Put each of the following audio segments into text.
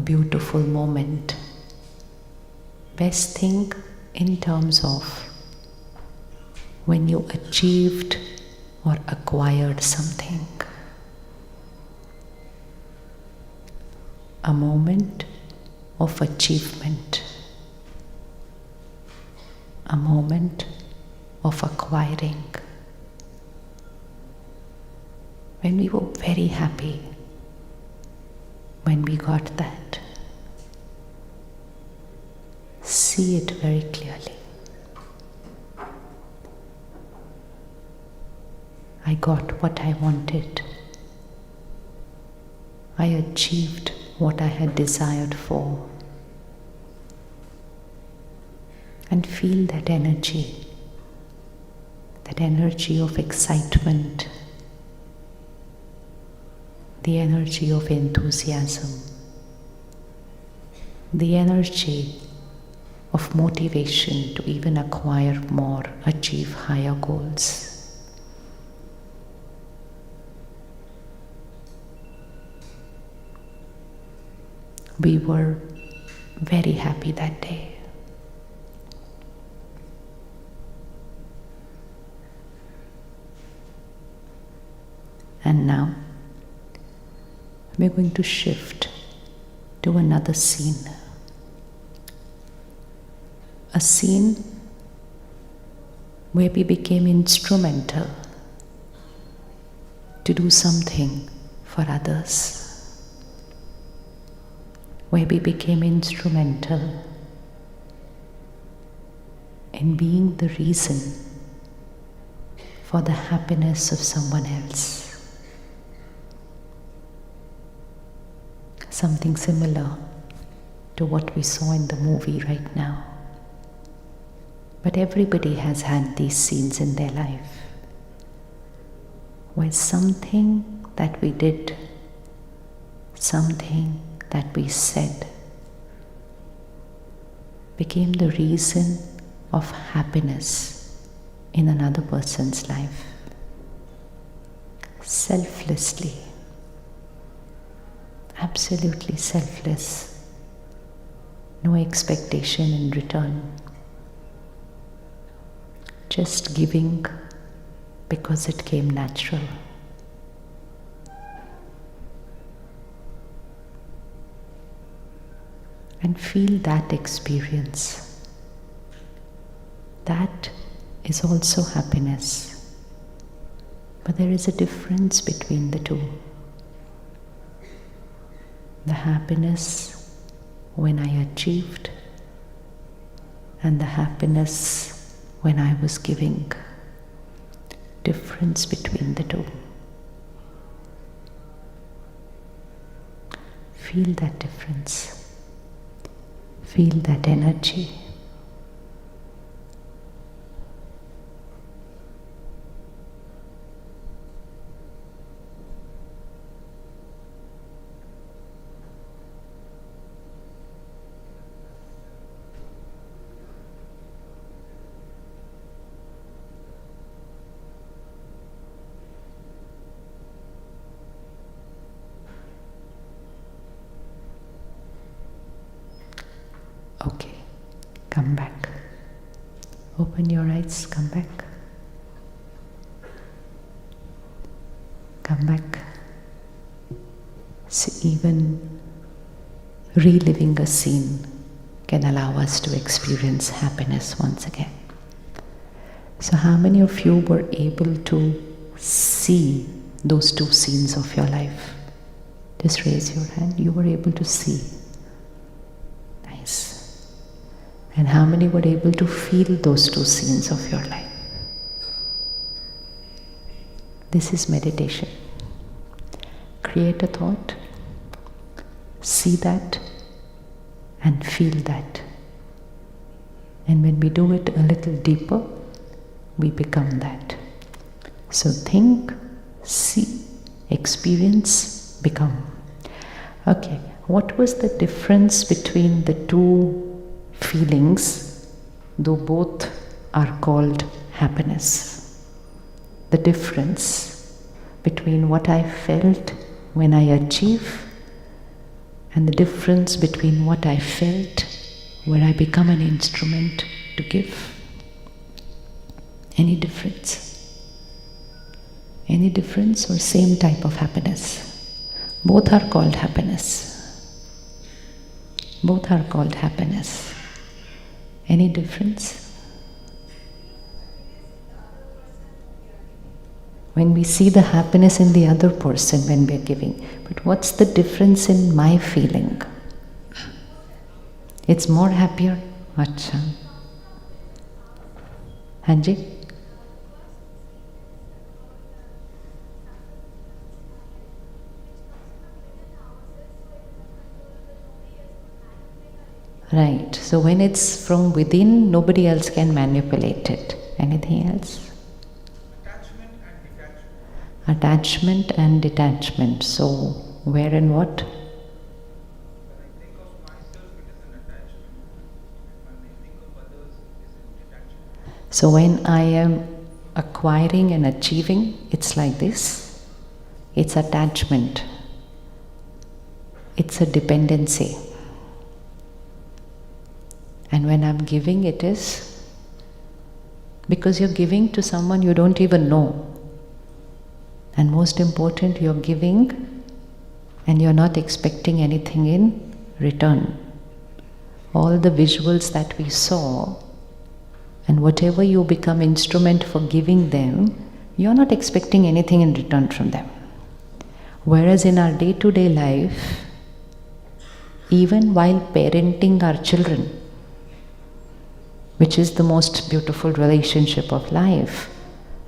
a beautiful moment. Best think in terms of when you achieved or acquired something. A moment of achievement. A moment of acquiring. When we were very happy when we got that. See it very clearly. I got what I wanted. I achieved what I had desired for. And feel that energy of excitement, the energy of enthusiasm, the energy of motivation to even acquire more, achieve higher goals. We were very happy that day. And now we're going to shift to another scene. A scene where we became instrumental to do something for others. Where we became instrumental in being the reason for the happiness of someone else. Something similar to what we saw in the movie right now. But everybody has had these scenes in their life where something that we did, something that we said became the reason of happiness in another person's life. Selflessly. Absolutely selfless. No expectation in return. Just giving because it came natural. And feel that experience. That is also happiness. But there is a difference between the two. The happiness when I achieved and the happiness when I was giving. Difference between the two. Feel that difference. Feel that energy. Okay, come back. Open your eyes, come back. Come back. See, even reliving a scene can allow us to experience happiness once again. So how many of you were able to see those two scenes of your life? Just raise your hand. You were able to see. Nice. And how many were able to feel those two scenes of your life? This is meditation. Create a thought, see that, and feel that. And when we do it a little deeper, we become that. So think, see, experience, become. Okay, what was the difference between the two feelings, though both are called happiness? The difference between what I felt when I achieve and the difference between what I felt, where I become an instrument to give. Any difference? Any difference or same type of happiness? Both are called happiness. Both are called happiness. Any difference? When we see the happiness in the other person when we are giving, but what's the difference in my feeling? It's more happier. Acha. Hanji? Right. So when it's from within, nobody else can manipulate it. Anything else? Attachment and detachment. So, where and what? When I think of myself, it is an attachment. When I think of others, it is an detachment. So, when I am acquiring and achieving, it's like this. It's attachment. It's a dependency. And when I'm giving, it is because you're giving to someone you don't even know. And most important, you're giving and you're not expecting anything in return. All the visuals that we saw, and whatever you become instrument for giving them, you're not expecting anything in return from them. Whereas in our day-to-day life, even while parenting our children, which is the most beautiful relationship of life,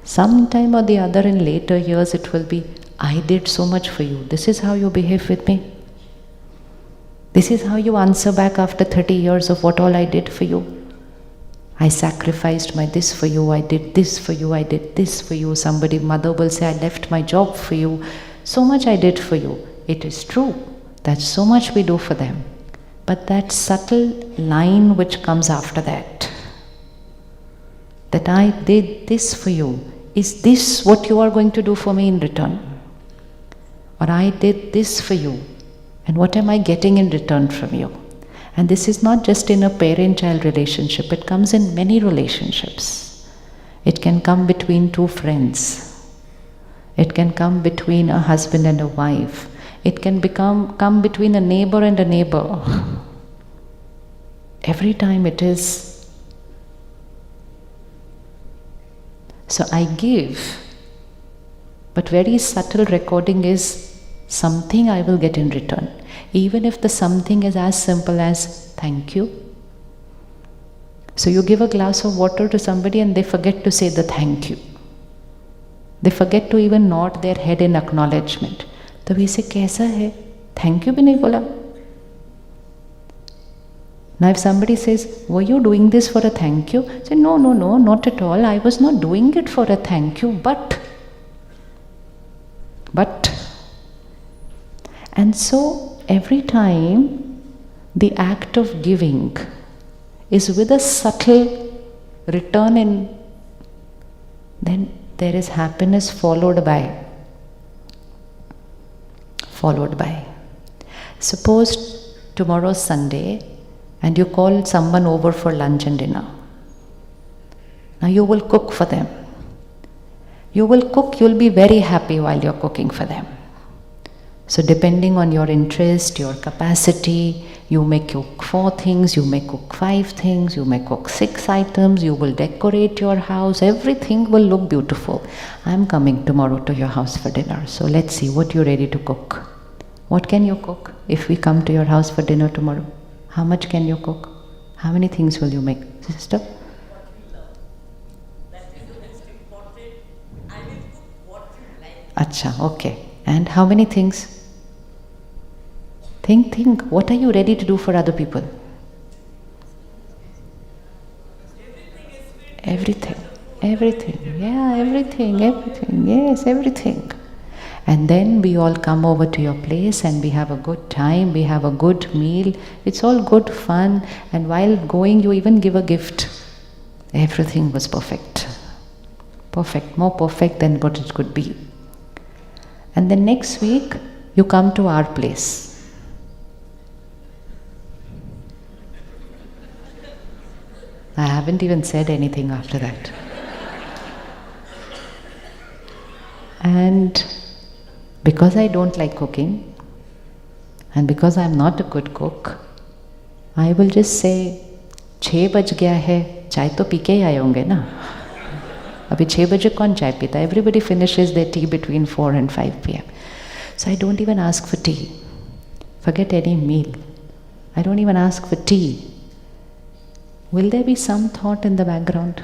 sometime or the other in later years it will be, I did so much for you. This is how you behave with me. This is how you answer back after 30 years of what all I did for you. I sacrificed my this for you, I did this for you, I did this for you. Somebody, mother will say, I left my job for you. So much I did for you. It is true. That's so much we do for them. But that subtle line which comes after that I did this for you, is this what you are going to do for me in return? Or I did this for you, and what am I getting in return from you? And this is not just in a parent-child relationship, it comes in many relationships. It can come between two friends. It can come between a husband and a wife. It can come between a neighbor and a neighbor. Every time it is. So I give, but very subtle recording is something I will get in return. Even if the something is as simple as thank you. So you give a glass of water to somebody and they forget to say the thank you. They forget to even nod their head in acknowledgement. तो we say कैसा है? Thank you भी नहीं बोला. Now if somebody says, were you doing this for a thank you? Say, no, not at all. I was not doing it for a thank you, but. And so every time the act of giving is with a subtle return in, then there is happiness followed by. Suppose tomorrow's Sunday, and you call someone over for lunch and dinner. Now you will cook for them. You'll be very happy while you're cooking for them. So depending on your interest, your capacity, you may cook 4 things, you may cook 5 things, you may cook 6 items, you will decorate your house, everything will look beautiful. I'm coming tomorrow to your house for dinner, so let's see what you're ready to cook. What can you cook if we come to your house for dinner tomorrow? How much can you cook? How many things will you make, sister? What we love. That is the most important. I will cook what you like. Acha, okay. And how many things? Think. What are you ready to do for other people? Everything. Yeah, everything. Yes, everything. And then we all come over to your place and we have a good time, we have a good meal. It's all good fun. And while going, you even give a gift. Everything was perfect. Perfect, more perfect than what it could be. And then next week, you come to our place. I haven't even said anything after that. And because I don't like cooking, and because I'm not a good cook, I will just say, 6 बज गया है, चाय तो P के ही आए होंगे ना. अभी 6 बजे कौन चाय पीता? Everybody finishes their tea between 4 and 5 p.m. So I don't even ask for tea. Forget any meal. I don't even ask for tea. Will there be some thought in the background?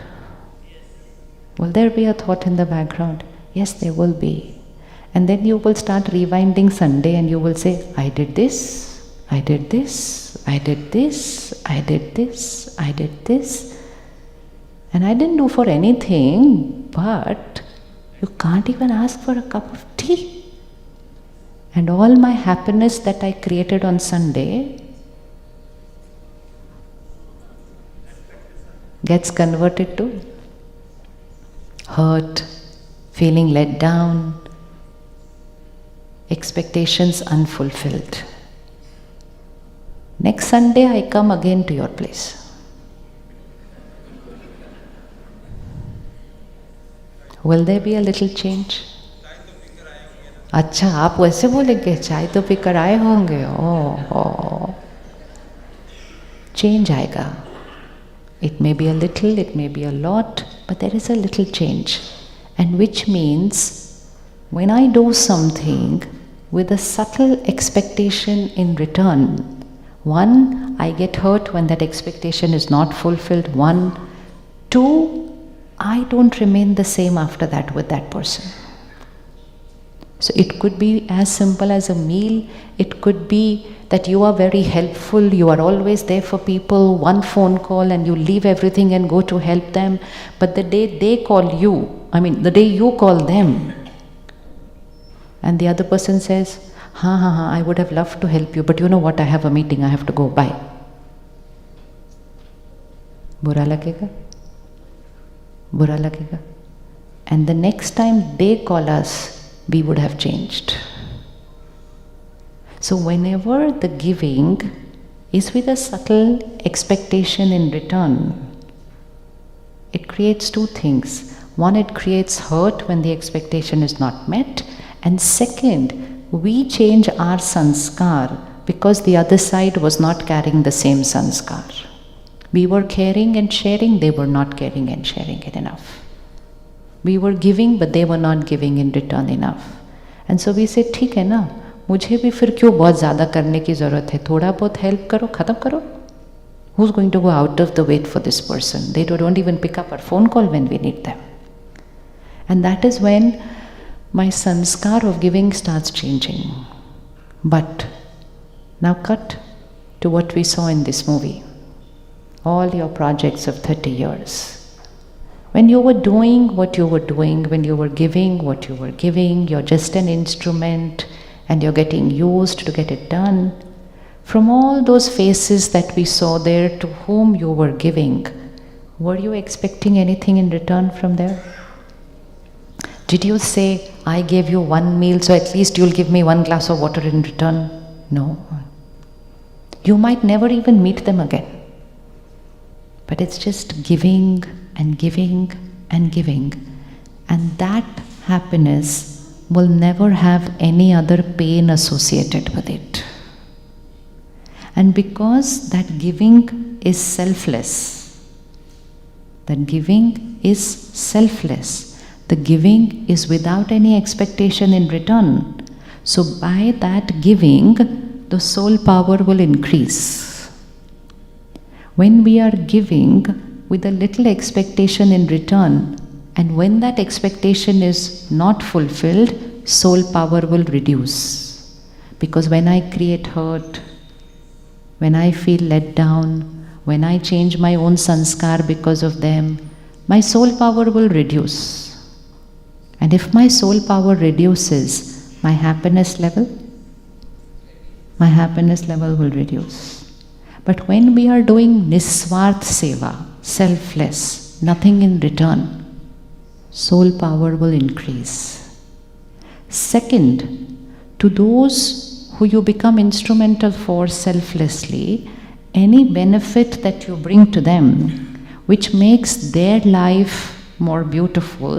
Will there be a thought in the background? Yes, there will be. And then you will start rewinding Sunday and you will say, I did this, I did this, I did this, I did this, I did this. And I didn't do for anything, but you can't even ask for a cup of tea. And all my happiness that I created on Sunday gets converted to hurt, feeling let down, expectations unfulfilled. Next Sunday I come again to your place. Will there be a little change? अच्छा, आप वैसे बोलेंगे, चाय तो पीकर आए होंगे. Oh. Change आएगा. It may be a little, it may be a lot, but there is a little change. And which means, when I do something with a subtle expectation in return, one, I get hurt when that expectation is not fulfilled. One, two, I don't remain the same after that with that person. So it could be as simple as a meal, it could be that you are very helpful, you are always there for people, one phone call and you leave everything and go to help them. But the day they call you, the day you call them, and the other person says, I would have loved to help you, but you know what, I have a meeting, I have to go, bye. Bura lagega? Bura lagega? And the next time they call us, we would have changed. So whenever the giving is with a subtle expectation in return, it creates two things. One, it creates hurt when the expectation is not met. And second, we change our sanskar because the other side was not carrying the same sanskar. We were caring and sharing, they were not caring and sharing it enough. We were giving, but they were not giving in return enough. And so we said, ठीक है ना, मुझे भी फिर क्यों बहुत ज़्यादा करने की ज़रूरत है, थोड़ा बहुत help करो, ख़त्म करो. Who's going to go out of the way for this person? They don't even pick up our phone call when we need them. And that is when my sanskar of giving starts changing. But now cut to what we saw in this movie. All your projects of 30 years. When you were doing what you were doing, when you were giving what you were giving, you're just an instrument and you're getting used to get it done. From all those faces that we saw there to whom you were giving, were you expecting anything in return from there? Did you say, I gave you one meal, so at least you'll give me one glass of water in return? No. You might never even meet them again. But it's just giving and giving and giving. And that happiness will never have any other pain associated with it. And because that giving is selfless, the giving is without any expectation in return. So by that giving, the soul power will increase. When we are giving with a little expectation in return, and when that expectation is not fulfilled, soul power will reduce. Because when I create hurt, when I feel let down, when I change my own sanskar because of them, my soul power will reduce. And if my soul power reduces, my happiness level will reduce. But when we are doing niswarth seva, selfless, nothing in return, soul power will increase. Second, to those who you become instrumental for selflessly, any benefit that you bring to them which makes their life more beautiful,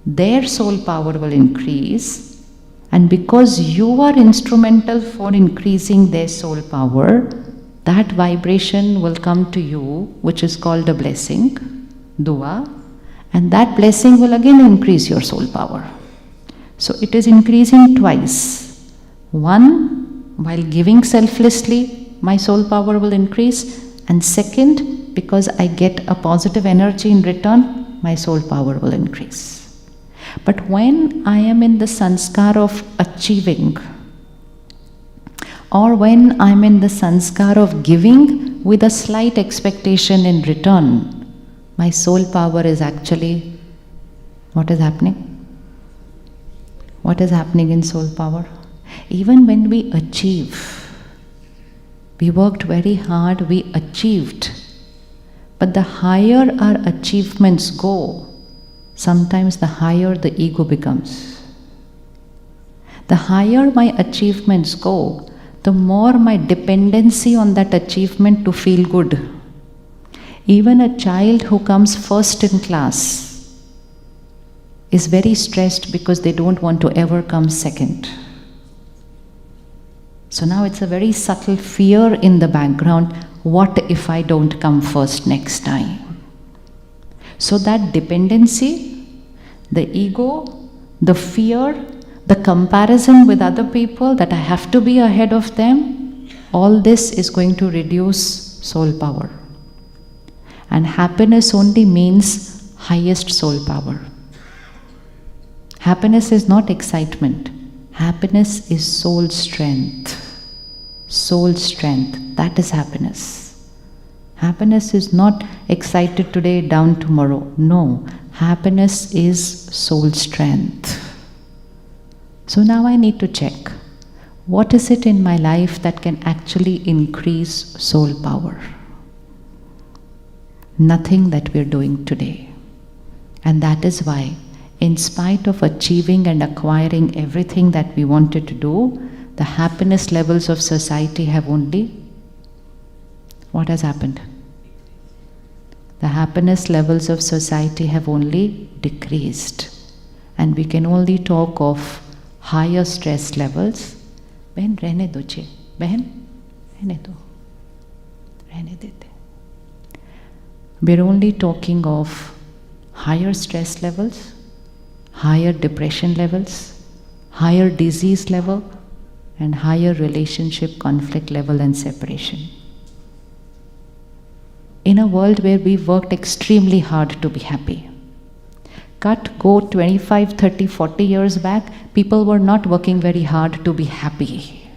their soul power will increase. And because you are instrumental for increasing their soul power, that vibration will come to you, which is called a blessing, dua, and that blessing will again increase your soul power. So it is increasing twice. One, while giving selflessly, my soul power will increase, and second, because I get a positive energy in return, my soul power will increase. But when I am in the sanskar of achieving, or when I am in the sanskar of giving with a slight expectation in return, my soul power is actually, what is happening? What is happening in soul power? Even when we achieve, we worked very hard, we achieved. But the higher our achievements go, sometimes the higher the ego becomes. The higher my achievements go, the more my dependency on that achievement to feel good. Even a child who comes first in class is very stressed because they don't want to ever come second. So now it's a very subtle fear in the background. What if I don't come first next time? So that dependency, the ego, the fear, the comparison with other people, that I have to be ahead of them, all this is going to reduce soul power. And happiness only means highest soul power. Happiness is not excitement. Happiness is soul strength. Soul strength, that is happiness. Happiness is not excited today, down tomorrow. No, happiness is soul strength. So now I need to check, what is it in my life that can actually increase soul power? Nothing that we're doing today. And that is why, in spite of achieving and acquiring everything that we wanted to do, the happiness levels of society have only, what has happened? The happiness levels of society have only decreased. And we can only talk of higher stress levels. Behan, rehne do che. Behan, rehne do. Rehne dete. We're only talking of higher stress levels, higher depression levels, higher disease level, and higher relationship conflict level and separation. In a world where we worked extremely hard to be happy. Go 25, 30, 40 years back, people were not working very hard to be happy.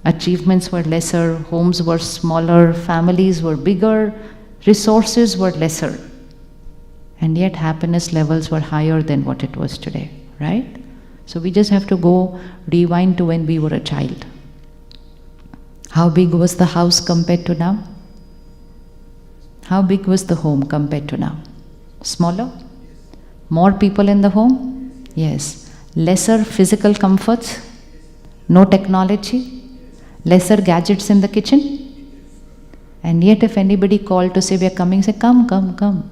Achievements were lesser, homes were smaller, families were bigger, resources were lesser. And yet happiness levels were higher than what it was today, right? So we just have to go rewind to when we were a child. How big was the house compared to now? How big was the home compared to now? Smaller? More people in the home? Yes. Lesser physical comforts? No technology? Lesser gadgets in the kitchen? And yet if anybody called to say we are coming, say come, come, come.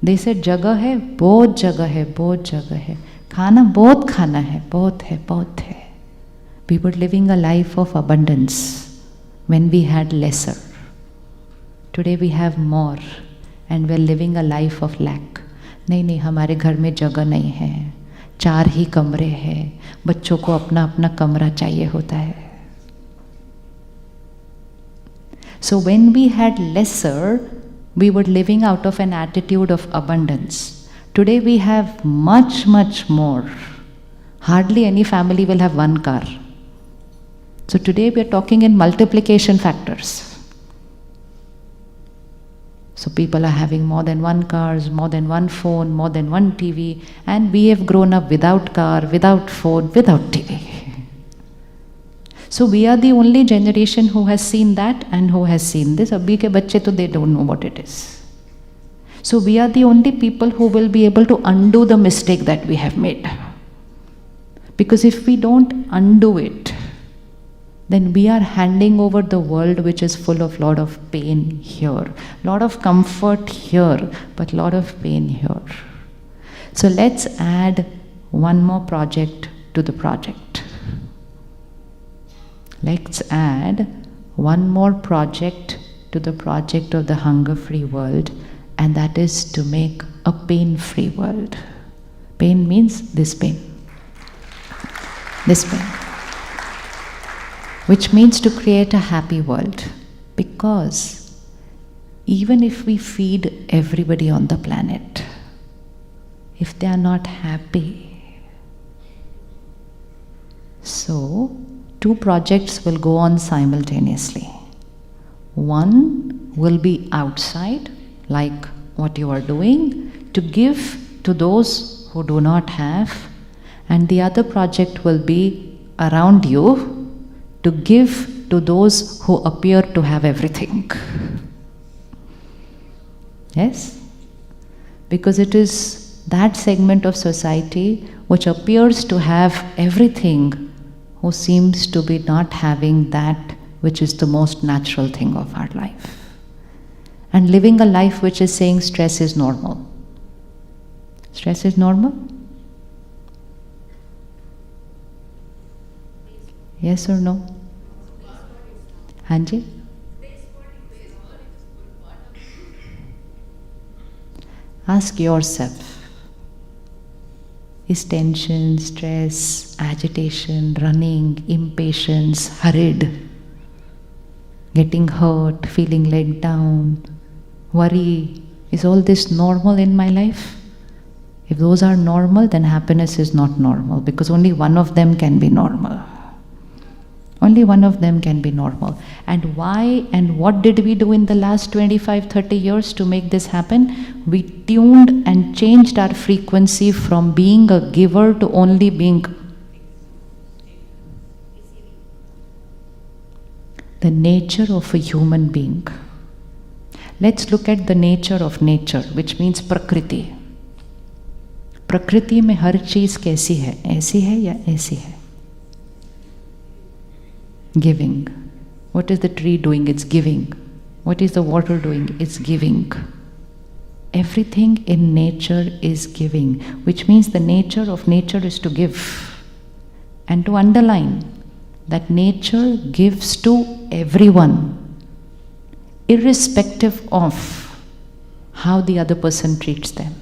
They said jagah hai, bahut jagah hai, bahut jagah hai. Khana bahut khana hai, bahut hai, bahut hai. We were living a life of abundance when we had lesser. Today we have more and we are living a life of lack. नहीं नहीं, हमारे घर में जगह नहीं है, 4 ही कमरे हैं, बच्चों को अपना अपना कमरा चाहिए होता है. So when we had lesser, we were living out of an attitude of abundance. Today we have much, much more. Hardly any family will have 1 car. So today we are talking in multiplication factors. So people are having more than 1 cars, more than 1 phone, more than 1 TV, and we have grown up without car, without phone, without TV. So we are the only generation who has seen that and who has seen this. Abhi ke bacche to they don't know what it is. So we are the only people who will be able to undo the mistake that we have made. Because if we don't undo it, then we are handing over the world which is full of lot of pain here, lot of comfort here, but lot of pain here. So let's add one more project to the project. Let's add one more project to the project of the hunger-free world, and that is to make a pain-free world. Pain means this pain. This pain. Which means to create a happy world. Because even if we feed everybody on the planet, if they are not happy, so two projects will go on simultaneously. One will be outside, like what you are doing, to give to those who do not have, and the other project will be around you to give to those who appear to have everything. Yes? Because it is that segment of society which appears to have everything who seems to be not having that which is the most natural thing of our life. And living a life which is saying stress is normal. Stress is normal? Yes or no? Hanji? Ask yourself, is tension, stress, agitation, running, impatience, hurried, getting hurt, feeling let down, worry, is all this normal in my life? If those are normal, then happiness is not normal, because only one of them can be normal. Only one of them can be normal. And why and what did we do in the last 25, 30 years to make this happen? We tuned and changed our frequency from being a giver to only being the nature of a human being. Let's look at the nature of nature, which means Prakriti. प्रकृति में हर चीज कैसी है, ऐसी है या ऐसी है? Giving. What is the tree doing? It's giving. What is the water doing? It's giving. Everything in nature is giving, which means the nature of nature is to give. And to underline that nature gives to everyone, irrespective of how the other person treats them.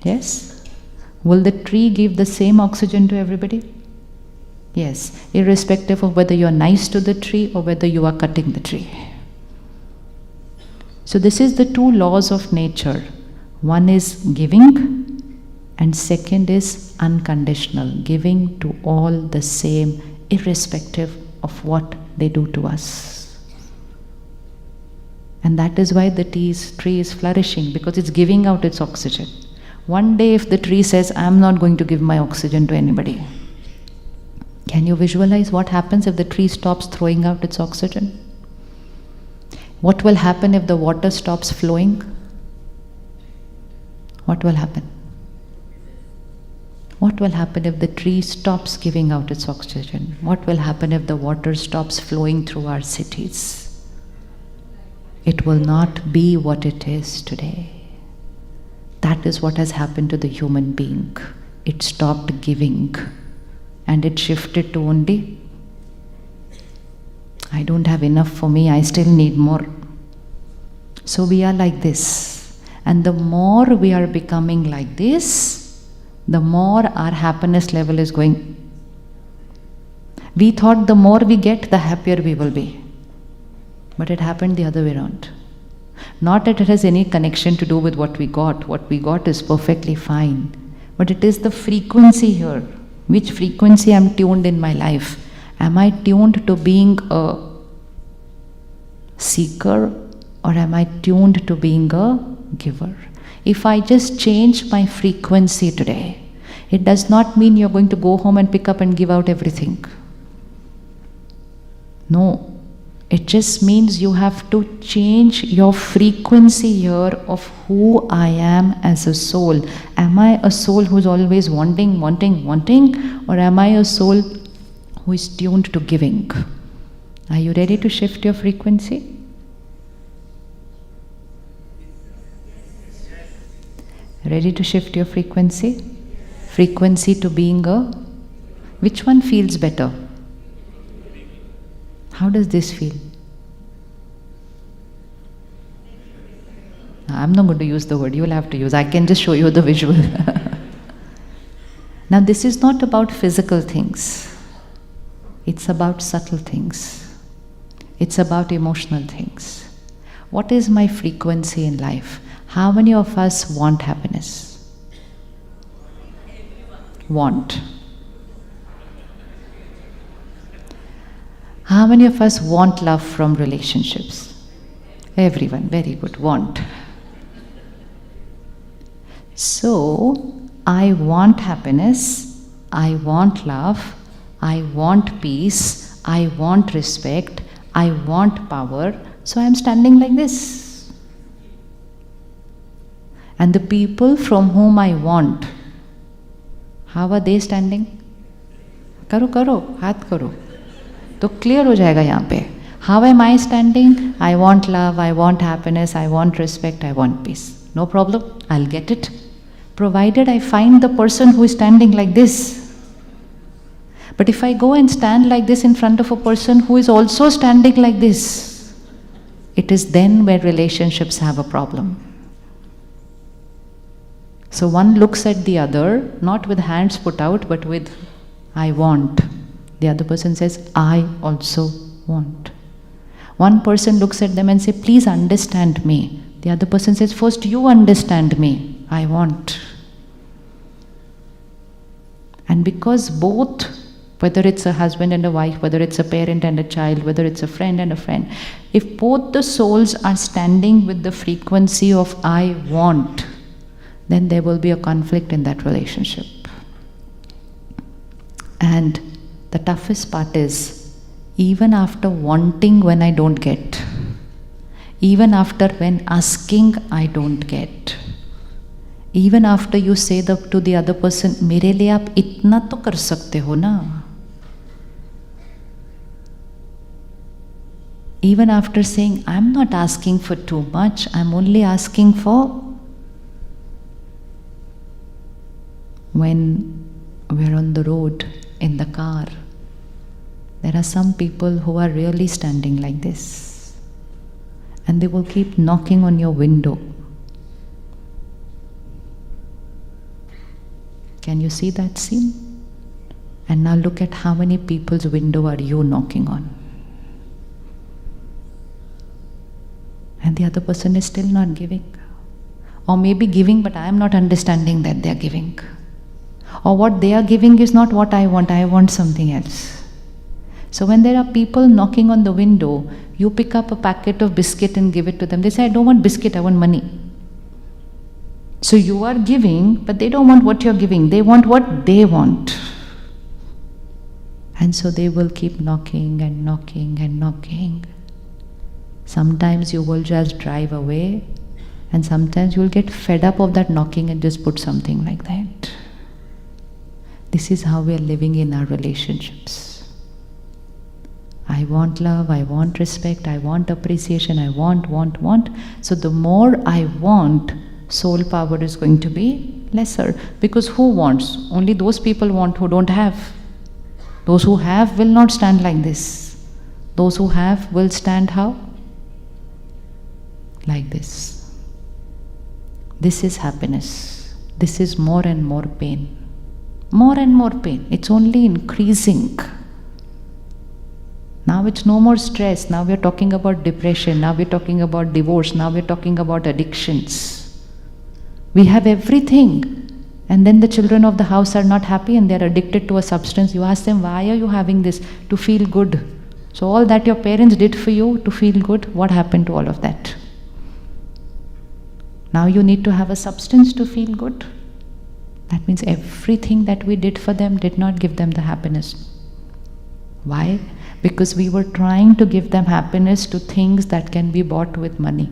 Yes? Will the tree give the same oxygen to everybody? Yes, irrespective of whether you are nice to the tree or whether you are cutting the tree. So this is the two laws of nature. One is giving and second is unconditional, giving to all the same, irrespective of what they do to us. And that is why the tree is flourishing, because it's giving out its oxygen. One day if the tree says, I'm not going to give my oxygen to anybody, can you visualize what happens if the tree stops throwing out its oxygen? What will happen if the water stops flowing? What will happen? What will happen if the tree stops giving out its oxygen? What will happen if the water stops flowing through our cities? It will not be what it is today. That is what has happened to the human being. It stopped giving and it shifted to only, I don't have enough for me, I still need more. So we are like this. And the more we are becoming like this, the more our happiness level is going. We thought the more we get, the happier we will be. But it happened the other way around. Not that it has any connection to do with what we got. What we got is perfectly fine. But it is the frequency here. Which frequency I am tuned in my life? Am I tuned to being a seeker or am I tuned to being a giver? If I just change my frequency today, it does not mean you're going to go home and pick up and give out everything. No. It just means you have to change your frequency here of who I am as a soul. Am I a soul who's always wanting, or am I a soul who is tuned to giving. Are you ready to shift your frequency? Ready to shift your frequency? Frequency to being a... Which one feels better? How does this feel? I'm not going to use the word, you will have to use. I can just show you the visual. Now, this is not about physical things. It's about subtle things. It's about emotional things. What is my frequency in life? How many of us want happiness? Want. How many of us want love from relationships? Everyone, very good, want. So, I want happiness, I want love, I want peace, I want respect, I want power, so I am standing like this. And the people from whom I want, how are they standing? करो करो, हाथ करो, तो clear हो जाएगा यहाँ पे. How am I standing? I want love, I want happiness, I want respect, I want peace. No problem, I'll get it. Provided I find the person who is standing like this. But if I go and stand like this in front of a person who is also standing like this, it is then where relationships have a problem. So one looks at the other, not with hands put out, but with, I want. The other person says, I also want. One person looks at them and says, please understand me. The other person says, first you understand me, I want. And because both, whether it's a husband and a wife, whether it's a parent and a child, whether it's a friend and a friend, if both the souls are standing with the frequency of I want, then there will be a conflict in that relationship. And the toughest part is, even after wanting when I don't get, even after when asking I don't get, even after you say to the other person, मेरे लिए आप इतना तो कर सकते हो ना. Even after saying, I'm not asking for too much, I'm only asking for... When we're on the road, in the car, there are some people who are really standing like this. And they will keep knocking on your window. Can you see that scene? And now look at how many people's window are you knocking on. And the other person is still not giving. Or maybe giving, but I am not understanding that they are giving. Or what they are giving is not what I want something else. So when there are people knocking on the window, you pick up a packet of biscuit and give it to them. They say, I don't want biscuit, I want money. So you are giving, but they don't want what you're giving. They want what they want. And so they will keep knocking and knocking and knocking. Sometimes you will just drive away, and sometimes you will get fed up of that knocking and just put something like that. This is how we are living in our relationships. I want love, I want respect, I want appreciation, I want. So the more I want, soul power is going to be lesser. Because who wants? Only those people want who don't have. Those who have will not stand like this. Those who have will stand how? Like this. This is happiness. This is more and more pain. More and more pain. It's only increasing. Now it's no more stress. Now we're talking about depression. Now we're talking about divorce. Now we're talking about addictions. We have everything. And then the children of the house are not happy and they're addicted to a substance. You ask them, why are you having this? To feel good. So all that your parents did for you to feel good, what happened to all of that? Now you need to have a substance to feel good. That means everything that we did for them did not give them the happiness. Why? Because we were trying to give them happiness to things that can be bought with money.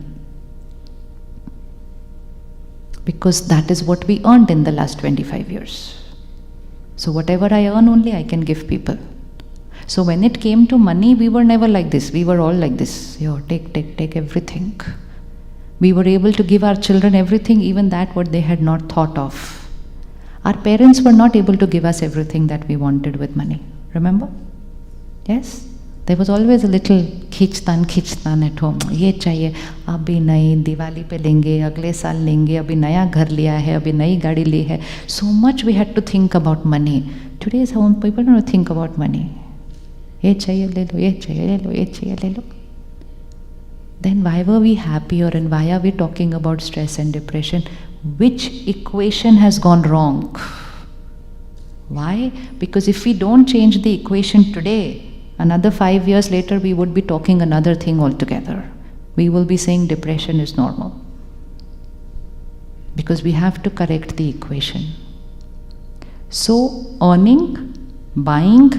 Because that is what we earned in the last 25 years. So whatever I earn only I can give people. So when it came to money, we were never like this. We were all like this. Yo, take everything. We were able to give our children everything, even that what they had not thought of. Our parents were not able to give us everything that we wanted with money. Remember? Yes? There was always a little खींचतान at home. ये चाहिए, अभी नहीं, दिवाली पे लेंगे, अगले साल लेंगे, अभी नया घर लिया है, अभी नई गाड़ी ली है. So much we had to think about money. Today's home people don't think about money. ये चाहिए ले लो, ये चाहिए ले लो, ये चाहिए ले लो. Then why were we happier and why are we talking about stress and depression? Which equation has gone wrong? Why? Because if we don't change the equation today, another 5 years later we would be talking another thing altogether. We will be saying depression is normal. Because we have to correct the equation. So earning, buying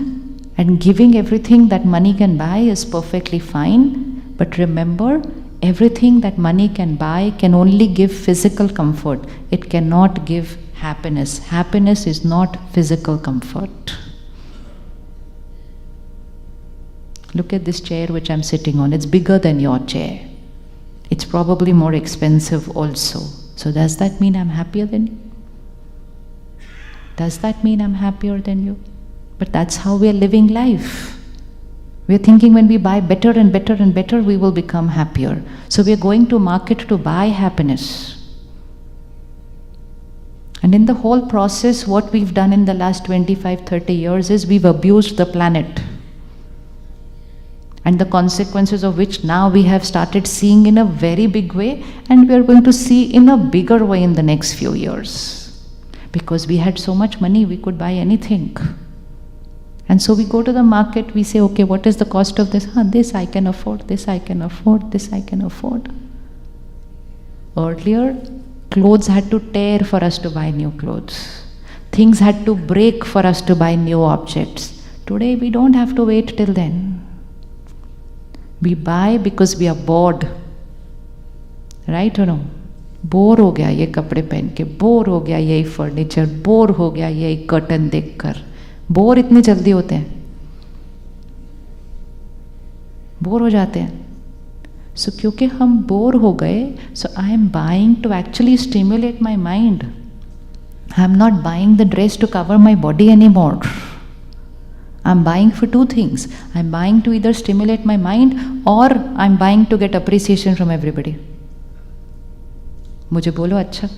and giving everything that money can buy is perfectly fine. But remember, everything that money can buy can only give physical comfort. It cannot give happiness. Happiness is not physical comfort. Look at this chair which I'm sitting on. It's bigger than your chair. It's probably more expensive also. So does that mean I'm happier than you? Does that mean I'm happier than you? But that's how we are living life. We are thinking when we buy better and better and better, we will become happier. So we are going to market to buy happiness. And in the whole process, what we've done in the last 25, 30 years is we've abused the planet. And the consequences of which now we have started seeing in a very big way, and we are going to see in a bigger way in the next few years. Because we had so much money, we could buy anything. And so we go to the market, we say, okay, what is the cost of this? This I can afford, this I can afford, this I can afford. Earlier, clothes had to tear for us to buy new clothes. Things had to break for us to buy new objects. Today, we don't have to wait till then. We buy because we are bored. Right or no? Bore हो गया ये कपड़े पहन के, bore हो गया यही furniture, bore हो गया यही कर्टन देखकर. बोर इतने जल्दी होते हैं, बोर हो जाते हैं. सो क्योंकि हम बोर हो गए, so I am buying to actually stimulate my mind. I am not buying the dress to cover my body any more. I'm buying for two things. I'm buying to either stimulate my mind or I'm buying to get appreciation from everybody. मुझे बोलो अच्छा.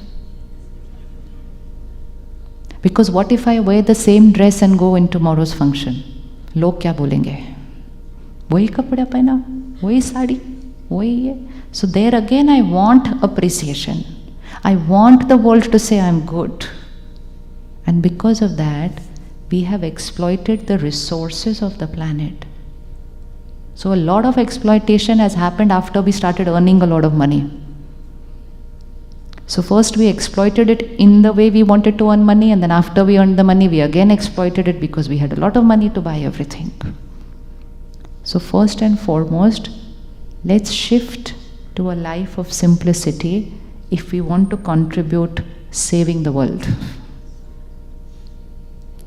Because what if I wear the same dress and go in tomorrow's function? लोग क्या बोलेंगे? वही कपड़ा पहना, वही साड़ी, वही ये. So there again I want appreciation. I want the world to say I'm good. And because of that, we have exploited the resources of the planet. So a lot of exploitation has happened after we started earning a lot of money. So first we exploited it in the way we wanted to earn money, and then after we earned the money, we again exploited it because we had a lot of money to buy everything. So first and foremost, let's shift to a life of simplicity if we want to contribute saving the world.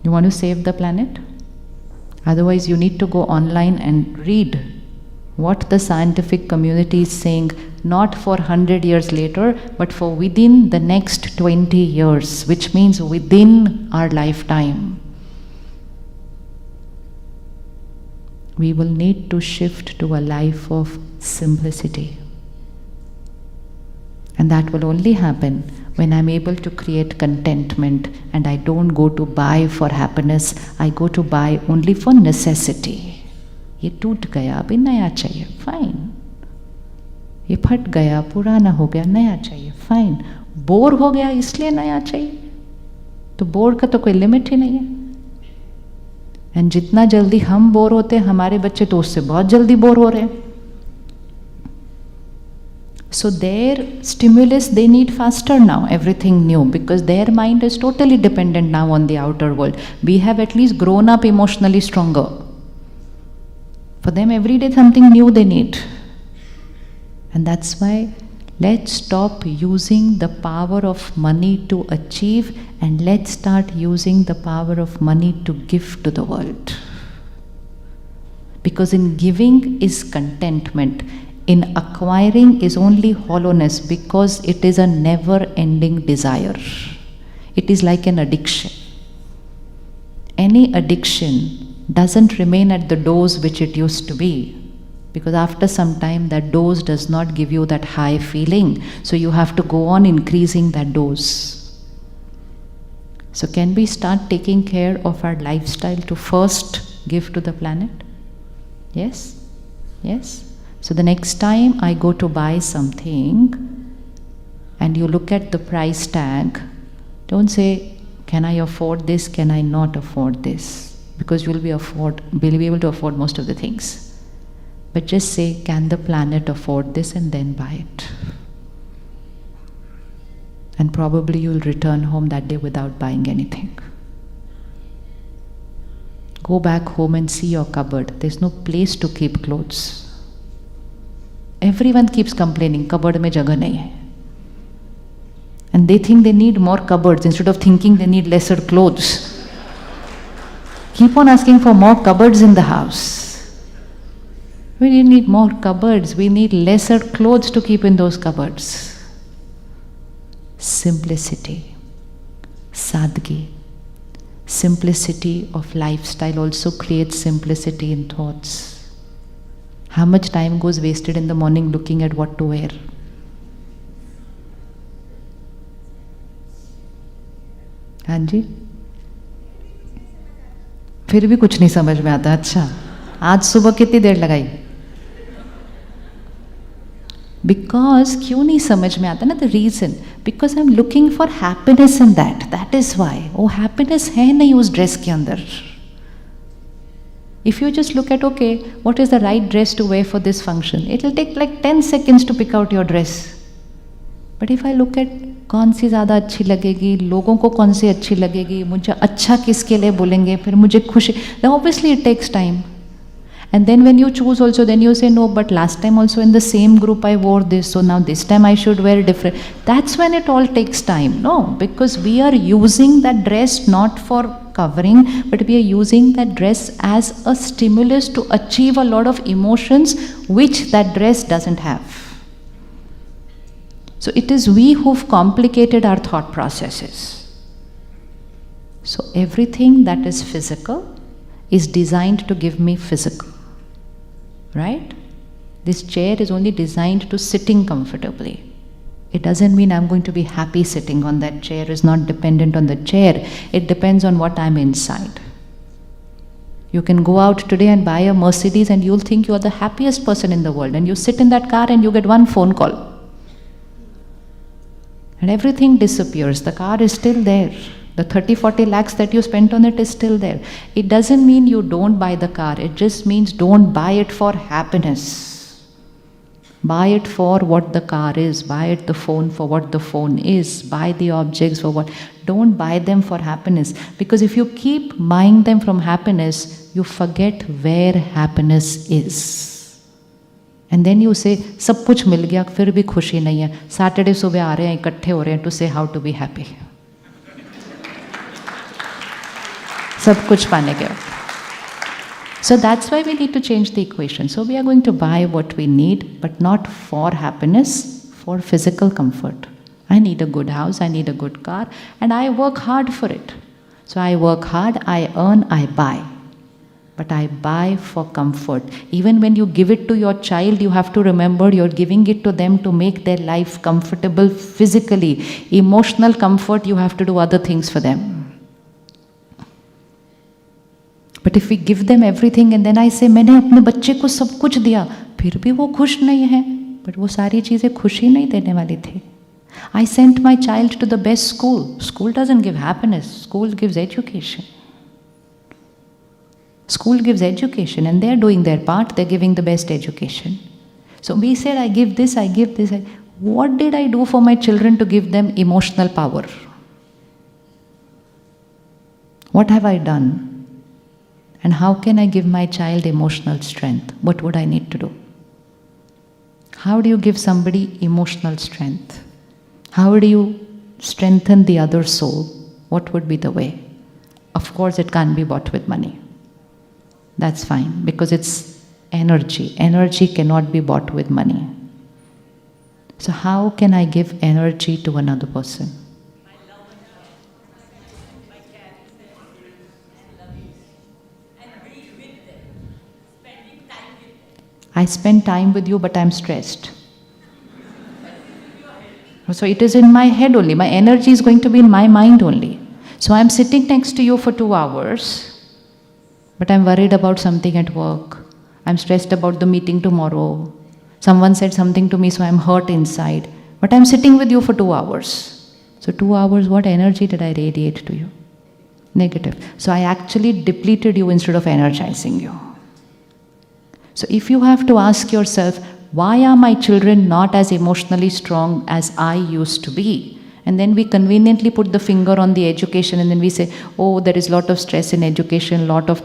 You want to save the planet? Otherwise, you need to go online and read what the scientific community is saying, not for 100 years later, but for within the next 20 years, which means within our lifetime. We will need to shift to a life of simplicity. And that will only happen when I'm able to create contentment and I don't go to buy for happiness, I go to buy only for necessity. ये टूट गया, अभी नया चाहिए, fine. ये फट गया, पुराना हो गया, नया चाहिए, fine. बोर हो गया इसलिए नया चाहिए, तो बोर का तो कोई लिमिट ही नहीं है. एंड जितना जल्दी हम बोर होते हैं, हमारे बच्चे तो उससे बहुत जल्दी बोर हो रहे हैं. So their stimulus, they need faster now, everything new, because their mind is totally dependent now on the outer world. We have at least grown up emotionally stronger. For them, every day something new they need. And that's why let's stop using the power of money to achieve and let's start using the power of money to give to the world. Because in giving is contentment. In acquiring is only hollowness, because it is a never-ending desire. It is like an addiction. Any addiction doesn't remain at the dose which it used to be, because after some time that dose does not give you that high feeling, so you have to go on increasing that dose. So can we start taking care of our lifestyle to first give to the planet? Yes? Yes? So the next time I go to buy something and you look at the price tag, don't say, can I afford this, can I not afford this? Because you'll be able to afford most of the things. But just say, can the planet afford this, and then buy it. And probably you'll return home that day without buying anything. Go back home and see your cupboard. There's no place to keep clothes. Everyone keeps complaining, cupboard mein jagah nahi hai. And they think they need more cupboards instead of thinking they need lesser clothes. Keep on asking for more cupboards in the house. We didn't need more cupboards, we need lesser clothes to keep in those cupboards. Simplicity, sadgi. Simplicity of lifestyle also creates simplicity in thoughts. How much time goes wasted in the morning looking at what to wear? हाँ जी, फिर भी कुछ नहीं समझ में आता. अच्छा, आज सुबह कितनी देर लगाई? Because क्यों नहीं समझ में आता ना? The reason, because I'm looking for happiness in that. That is why. वो happiness है नहीं उस dress के अंदर. If you just look at, okay, what is the right dress to wear for this function? It will take like 10 seconds to pick out your dress. But if I look at कौन सी ज़्यादा अच्छी लगेगी, लोगों को कौन सी अच्छी लगेगी, मुझे अच्छा किसके लिए बोलेंगे, फिर मुझे खुशी, then obviously it takes time. And then when you choose also, then you say, no, but last time also in the same group I wore this, so now this time I should wear different. That's when it all takes time. No, because we are using that dress not for covering, but we are using that dress as a stimulus to achieve a lot of emotions which that dress doesn't have. So it is we who've complicated our thought processes. So everything that is physical is designed to give me physical. Right? This chair is only designed to sitting comfortably. It doesn't mean I'm going to be happy sitting on that chair. It's not dependent on the chair. It depends on what I'm inside. You can go out today and buy a Mercedes and you'll think you're the happiest person in the world. And you sit in that car and you get one phone call. And everything disappears. The car is still there. The 30-40 lakhs that you spent on it is still there. It doesn't mean you don't buy the car. It just means don't buy it for happiness. Buy it for what the car is. Buy it the phone for what the phone is. Buy the objects for what. Don't buy them for happiness. Because if you keep buying them from happiness, you forget where happiness is. And then you say, सब कुछ मिल गया फिर भी खुशी नहीं है. Saturday सुबह आ रहे हैं, इकट्ठे हो रहे हैं to say how to be happy. सब कुछ पाने के बाद. So that's why we need to change the equation. So we are going to buy what we need, but not for happiness, for physical comfort. I need a good house, I need a good car, and I work hard for it. So I work hard, I earn, I buy. But I buy for comfort. Even when you give it to your child, you have to remember you're giving it to them to make their life comfortable physically. Emotional comfort, you have to do other things for them. But if we give them everything and then I say, मैंने अपने बच्चे को सब कुछ दिया, फिर भी वो खुश नहीं है, but वो सारी चीज़ें खुशी नहीं देने वाली थी. I sent my child to the best school. School doesn't give happiness. School gives education. School gives education and they're doing their part. They're giving the best education. So we said, I give this, I give this. What did I do for my children to give them emotional power? What have I done? And how can I give my child emotional strength? What would I need to do? How do you give somebody emotional strength? How do you strengthen the other soul? What would be the way? Of course, it can't be bought with money. That's fine, because it's energy. Energy cannot be bought with money. So how can I give energy to another person? My love and care, by caring them and loving them and being with them, spending time with them. I spend time with you, but I'm stressed. So it is in my head only. My energy is going to be in my mind only. So I'm sitting next to you for 2 hours, but I'm worried about something at work. I'm stressed about the meeting tomorrow. Someone said something to me, so I'm hurt inside. But I'm sitting with you for 2 hours. So 2 hours, what energy did I radiate to you? Negative. So I actually depleted you instead of energizing you. So if you have to ask yourself, why are my children not as emotionally strong as I used to be? And then we conveniently put the finger on the education and then we say, oh, there is a lot of stress in education, lot of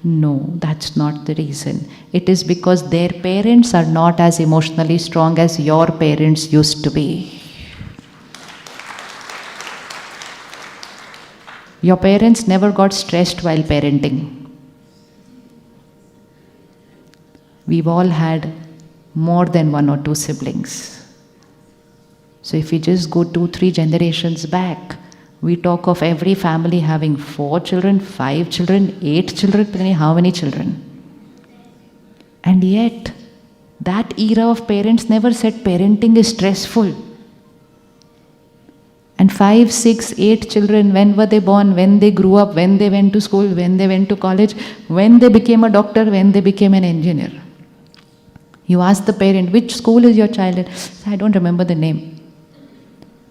No, that's not the reason. It is because their parents are not as emotionally strong as your parents used to be. Your parents never got stressed while parenting. We've all had more than 1 or 2 siblings. So if we just go 2-3 generations back, we talk of every family having 4 children, 5 children, 8 children, how many children? And yet, that era of parents never said parenting is stressful. And 5, 6, 8 children, when were they born, when they grew up, when they went to school, when they went to college, when they became a doctor, when they became an engineer. You ask the parent, which school is your child in? I don't remember the name.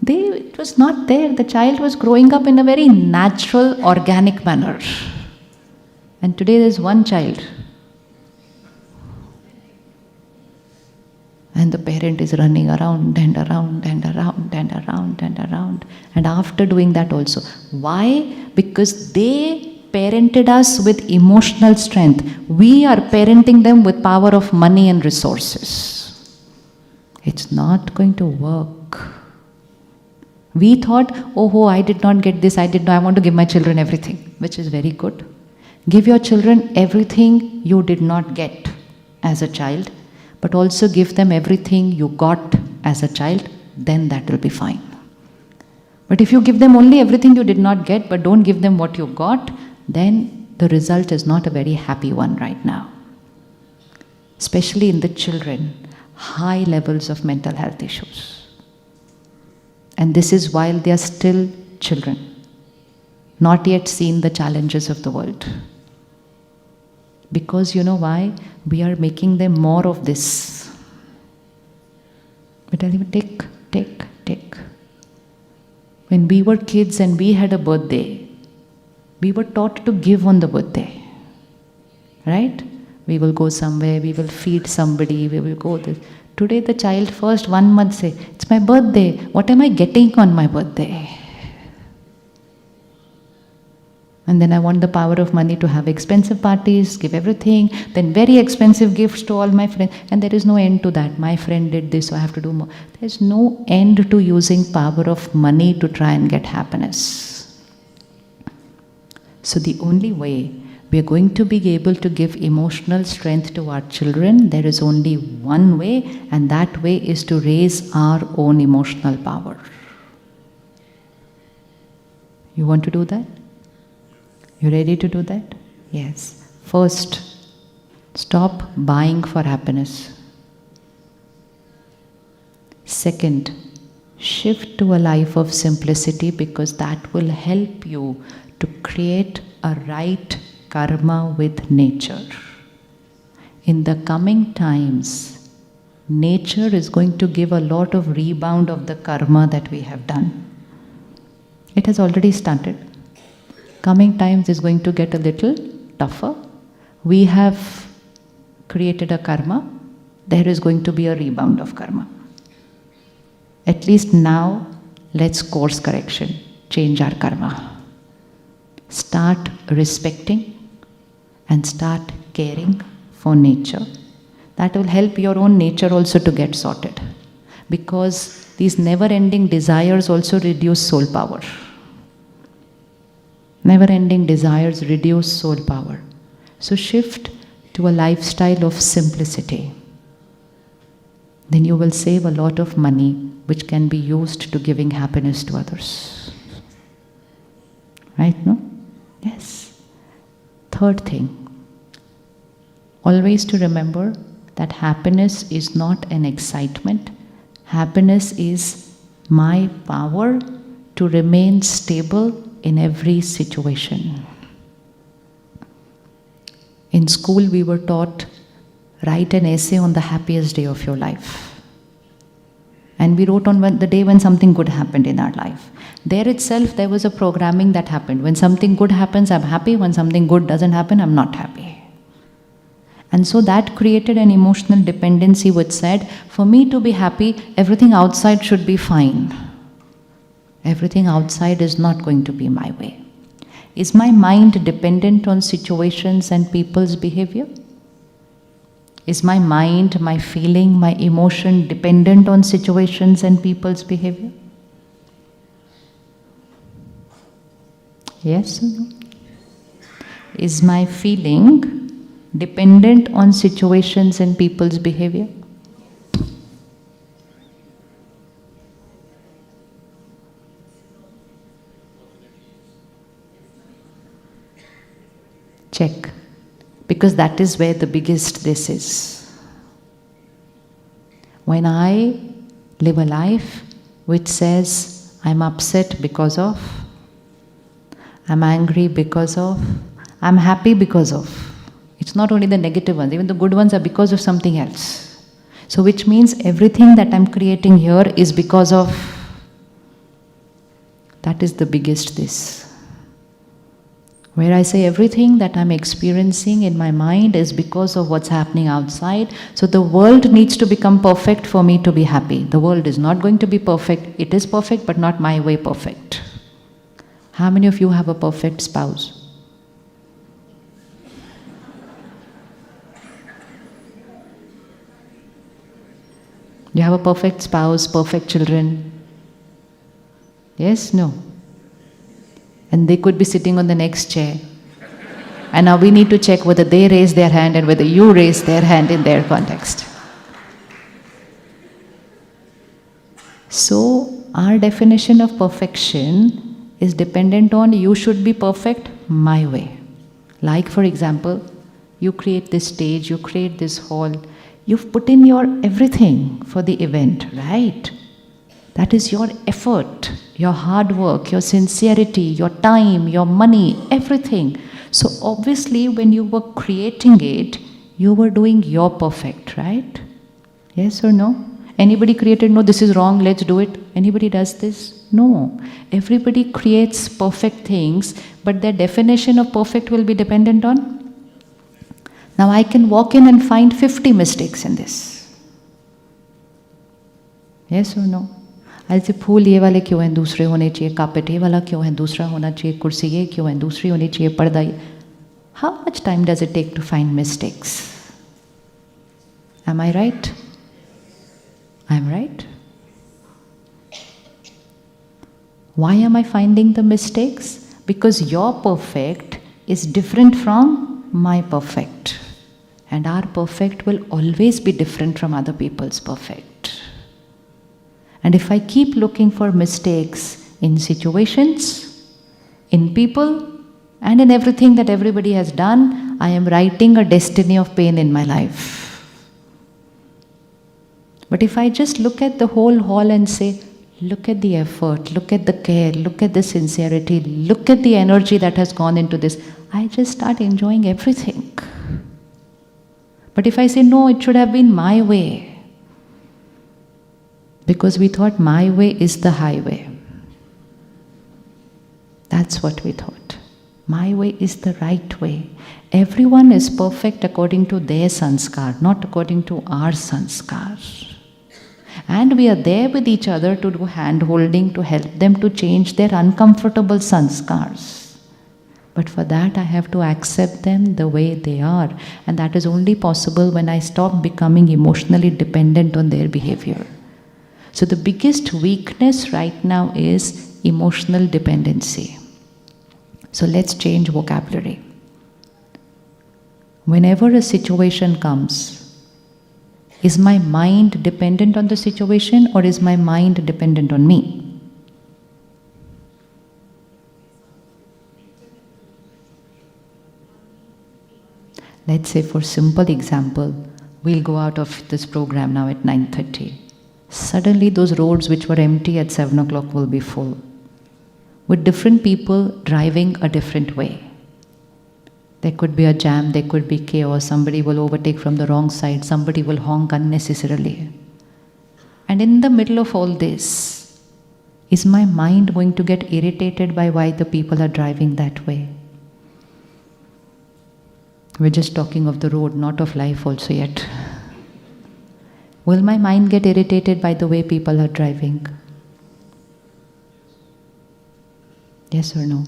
It was not there. The child was growing up in a very natural, organic manner. And today there's one child. And the parent is running around and around and around and around and around. And after doing that also. Why? Because they parented us with emotional strength. We are parenting them with power of money and resources. It's not going to work. We thought, oh, I did not get this, I want to give my children everything, which is very good. Give your children everything you did not get as a child, but also give them everything you got as a child, then that will be fine. But if you give them only everything you did not get, but don't give them what you got, then the result is not a very happy one right now. Especially in the children, high levels of mental health issues. And this is while they are still children, not yet seen the challenges of the world. Because you know why? We are making them more of this. We tell them, take. When we were kids and we had a birthday, we were taught to give on the birthday. Right? We will go somewhere, we will feed somebody, we will go this. Today the child first 1 month say, it's my birthday, what am I getting on my birthday? And then I want the power of money to have expensive parties, give everything, then very expensive gifts to all my friends. And there is no end to that. My friend did this, so I have to do more. There's no end to using power of money to try and get happiness. So the only way we are going to be able to give emotional strength to our children, there is only one way, and that way is to raise our own emotional power. You want to do that? You ready to do that? Yes. First, stop buying for happiness. Second, shift to a life of simplicity, because that will help you to create a right karma with nature. In the coming times, nature is going to give a lot of rebound of the karma that we have done. It has already started. Coming times is going to get a little tougher. We have created a karma. There is going to be a rebound of karma. At least now, let's course correction, change our karma. Start respecting and start caring for nature. That will help your own nature also to get sorted. Because these never-ending desires also reduce soul power. Never-ending desires reduce soul power. So shift to a lifestyle of simplicity, then you will save a lot of money which can be used to giving happiness to others. Right, no? Yes. Third thing, always to remember that happiness is not an excitement. Happiness is my power to remain stable in every situation. In school, we were taught, write an essay on the happiest day of your life. And we wrote on the day when something good happened in our life. There itself, there was a programming that happened. When something good happens, I'm happy. When something good doesn't happen, I'm not happy. And so that created an emotional dependency which said, for me to be happy, everything outside should be fine. Everything outside is not going to be my way. Is my mind dependent on situations and people's behavior? Is my mind, my feeling, my emotion dependent on situations and people's behavior? Yes or no? Is my feeling dependent on situations and people's behavior? Check. Because that is where the biggest this is. When I live a life which says, I'm upset because of, I'm angry because of, I'm happy because of. It's not only the negative ones, even the good ones are because of something else. So which means everything that I'm creating here is because of, that is the biggest this. Where I say everything that I'm experiencing in my mind is because of what's happening outside. So the world needs to become perfect for me to be happy. The world is not going to be perfect. It is perfect, but not my way perfect. How many of you have a perfect spouse? You have a perfect spouse, perfect children? Yes, no? And they could be sitting on the next chair. And now we need to check whether they raise their hand and whether you raise their hand in their context. So, our definition of perfection is dependent on you should be perfect my way. Like, for example, you create this stage, you create this hall, you've put in your everything for the event, right? That is your effort, your hard work, your sincerity, your time, your money, everything. So obviously when you were creating it, you were doing your perfect, right? Yes or no? Anybody created, no, this is wrong, let's do it. Anybody does this? No. Everybody creates perfect things, but their definition of perfect will be dependent on. Now I can walk in and find 50 mistakes in this. Yes or no? ऐसे फूल ये वाले क्यों हैं, दूसरे होने चाहिए, carpet ये वाला क्यों है, दूसरा होना चाहिए, कुर्सी ये क्यों है, दूसरी होनी चाहिए, पर्दा ये. How much time does it take to find mistakes? Am I right? I'm right? Why am I finding the mistakes? Because your perfect is different from my perfect. And our perfect will always be different from other people's perfect. And if I keep looking for mistakes in situations, in people, and in everything that everybody has done, I am writing a destiny of pain in my life. But if I just look at the whole hall and say, look at the effort, look at the care, look at the sincerity, look at the energy that has gone into this, I just start enjoying everything. But if I say, no, it should have been my way, because we thought my way is the highway. That's what we thought. My way is the right way. Everyone is perfect according to their sanskar, not according to our sanskar. And we are there with each other to do hand-holding, to help them to change their uncomfortable sanskars. But for that I have to accept them the way they are. And that is only possible when I stop becoming emotionally dependent on their behavior. So the biggest weakness right now is emotional dependency. So let's change vocabulary. Whenever a situation comes, is my mind dependent on the situation or is my mind dependent on me? Let's say, for simple example, we'll go out of this program now at 9:30. Suddenly those roads which were empty at 7 o'clock will be full, with different people driving a different way. There could be a jam, there could be chaos, somebody will overtake from the wrong side, somebody will honk unnecessarily. And in the middle of all this, is my mind going to get irritated by why the people are driving that way? We're just talking of the road, not of life also yet. Will my mind get irritated by the way people are driving? Yes or no?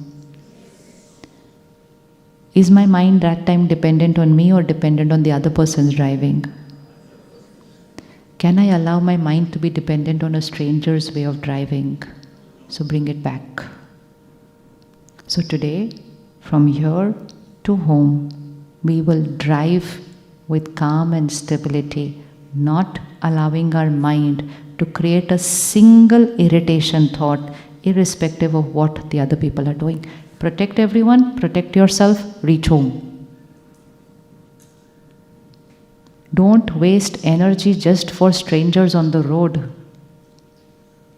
Is my mind that time dependent on me or dependent on the other person's driving? Can I allow my mind to be dependent on a stranger's way of driving? So bring it back. So today, from here to home, we will drive with calm and stability, not allowing our mind to create a single irritation thought, irrespective of what the other people are doing. Protect everyone, protect yourself, reach home. Don't waste energy just for strangers on the road.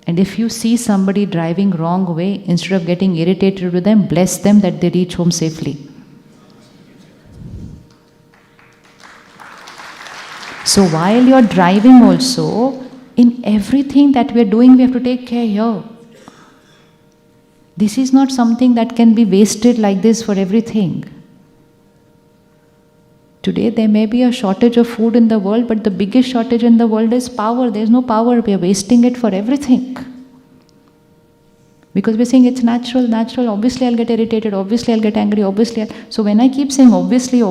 And if you see somebody driving wrong way, instead of getting irritated with them, bless them that they reach home safely. So while you're driving also, in everything that we're doing, we have to take care here. This is not something that can be wasted like this for everything. Today there may be a shortage of food in the world, but the biggest shortage in the world is power. There's no power. We are wasting it for everything. Because we're saying it's natural, obviously I'll get irritated, obviously I'll get angry, So when I keep saying obviously,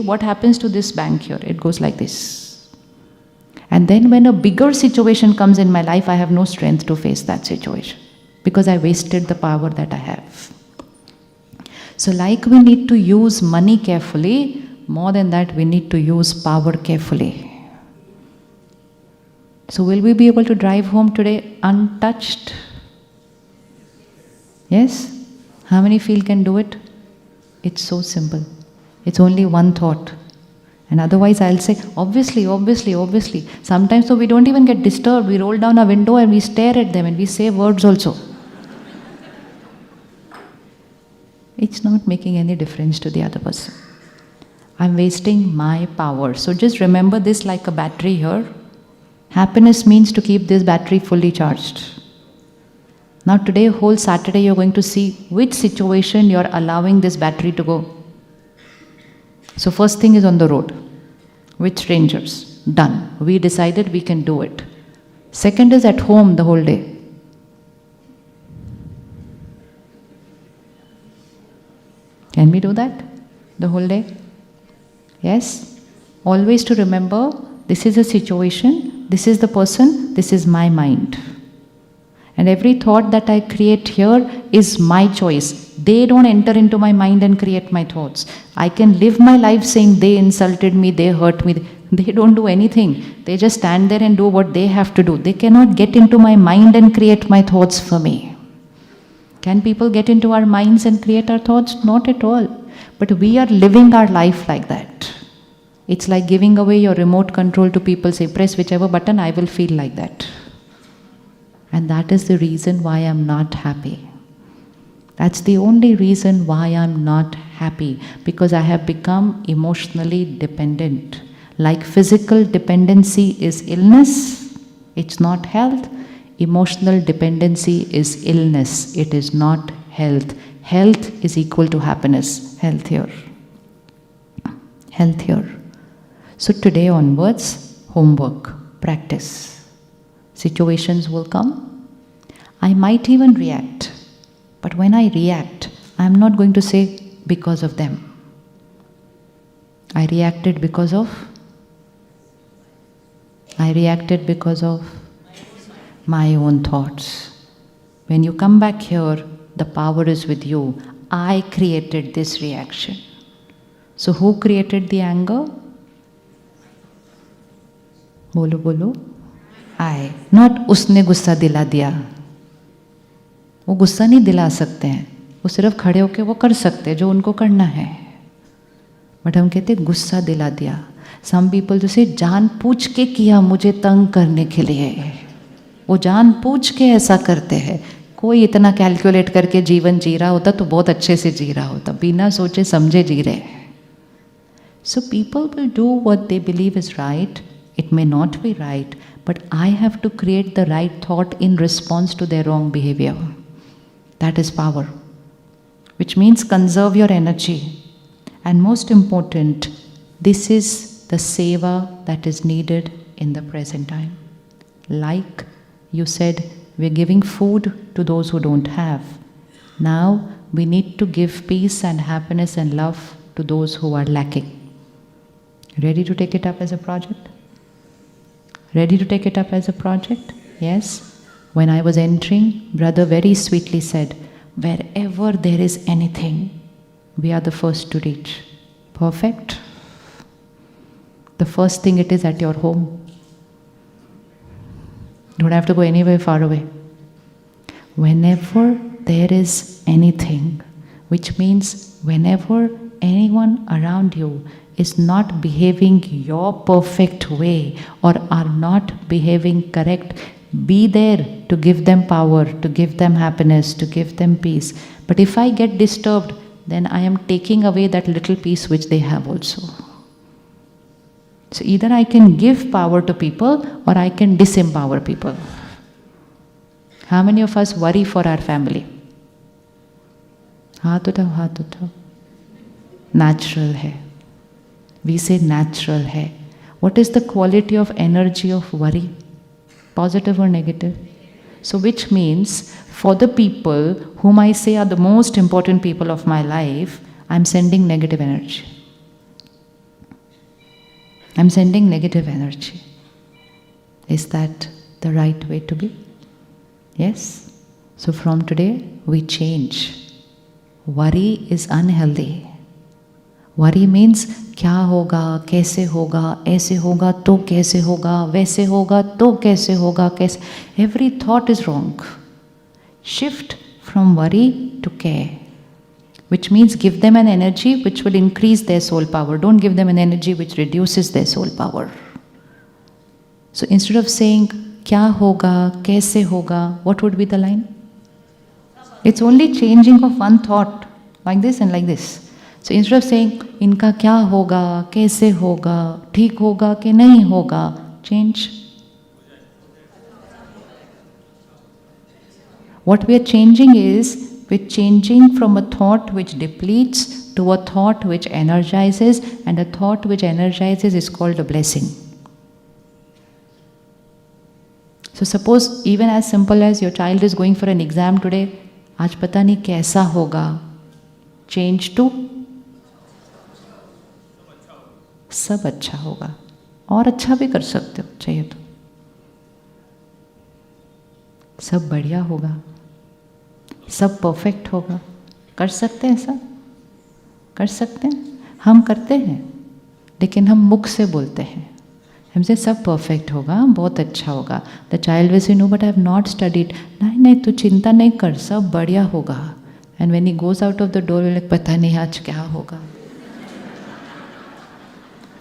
what happens to this bank here? It goes like this. And then when a bigger situation comes in my life, I have no strength to face that situation, because I wasted the power that I have. So like we need to use money carefully, more than that we need to use power carefully. So will we be able to drive home today untouched? Yes? How many feel can do it? It's so simple. It's only one thought. And otherwise I'll say, obviously. Sometimes so we don't even get disturbed. We roll down our window and we stare at them and we say words also. It's not making any difference to the other person. I'm wasting my power. So just remember this like a battery here. Happiness means to keep this battery fully charged. Now today, whole Saturday, you're going to see which situation you're allowing this battery to go. So first thing is on the road, with strangers. Done. We decided we can do it. Second is at home the whole day. Can we do that the whole day? Yes? Always to remember, this is a situation, this is the person, this is my mind. And every thought that I create here is my choice. They don't enter into my mind and create my thoughts. I can live my life saying they insulted me, they hurt me. They don't do anything. They just stand there and do what they have to do. They cannot get into my mind and create my thoughts for me. Can people get into our minds and create our thoughts? Not at all. But we are living our life like that. It's like giving away your remote control to people. Say, press whichever button, I will feel like that. And that is the reason why I'm not happy. That's the only reason why I'm not happy. Because I have become emotionally dependent. Like physical dependency is illness, it's not health. Emotional dependency is illness, it is not health. Health is equal to happiness. Healthier. So today onwards, homework, practice. Situations will come. I might even react. But when I react, I'm not going to say because of them. I reacted because of my own thoughts. When you come back here, the power is with you. I created this reaction. So who created the anger? बोलो बोलो. I. Not उसने गुस्सा दिला दिया. वो गुस्सा नहीं दिला सकते हैं, वो सिर्फ खड़े होके वो कर सकते हैं जो उनको करना है. बट हम कहते हैं गुस्सा दिला दिया. Some people जो से जान पूछ के किया मुझे तंग करने के लिए, वो जान पूछ के ऐसा करते हैं. कोई इतना कैलकुलेट करके जीवन जी रहा होता तो बहुत अच्छे से जी रहा होता, बिना सोचे समझे जी रहे. So people will do what they believe is right. It may not be right, but I have to create the right thought in response to their wrong behavior. That is power, which means conserve your energy. And most important, this is the seva that is needed in the present time. Like you said, we're giving food to those who don't have. Now we need to give peace and happiness and love to those who are lacking. Ready to take it up as a project? Ready to take it up as a project? Yes? When I was entering, brother very sweetly said, wherever there is anything, we are the first to reach. Perfect? The first thing it is at your home. Don't have to go anywhere far away. Whenever there is anything, which means whenever anyone around you is not behaving your perfect way or are not behaving correct, be there to give them power, to give them happiness, to give them peace. But if I get disturbed, then I am taking away that little peace which they have also. So either I can give power to people or I can disempower people. How many of us worry for our family? हाथ उठाओ. Natural है. We say natural है. What is the quality of energy of worry? Positive or negative? So which means for the people whom I say are the most important people of my life, I'm sending negative energy. I'm sending negative energy. Is that the right way to be? Yes? So from today, we change. Worry is unhealthy. Worry means क्या होगा, कैसे होगा, ऐसे होगा तो कैसे होगा, वैसे होगा तो कैसे होगा, कैसे. Every thought is wrong. Shift from worry to care, which means give them an energy which will increase their soul power. Don't give them an energy which reduces their soul power. So instead of saying क्या होगा, कैसे होगा, what would be the line? It's only changing of one thought, like this and like this. So instead of saying इनका क्या होगा, कैसे होगा, ठीक होगा कि नहीं होगा, change. What we are changing is, we're changing from a thought which depletes to a thought which energizes, and a thought which energizes is called a blessing. So suppose even as simple as your child is going for an exam today, आज पता नहीं कैसा होगा, change to सब अच्छा होगा, और अच्छा भी कर सकते हो चाहिए तो, सब बढ़िया होगा, सब परफेक्ट होगा. कर सकते हैं सब, कर सकते हैं. हम करते हैं लेकिन हम मुख से बोलते हैं, हमसे सब परफेक्ट होगा, बहुत अच्छा होगा. The child will say no but I have not studied. नहीं नहीं तू चिंता नहीं कर, सब बढ़िया होगा. And when he goes out of the door will पता नहीं आज क्या होगा.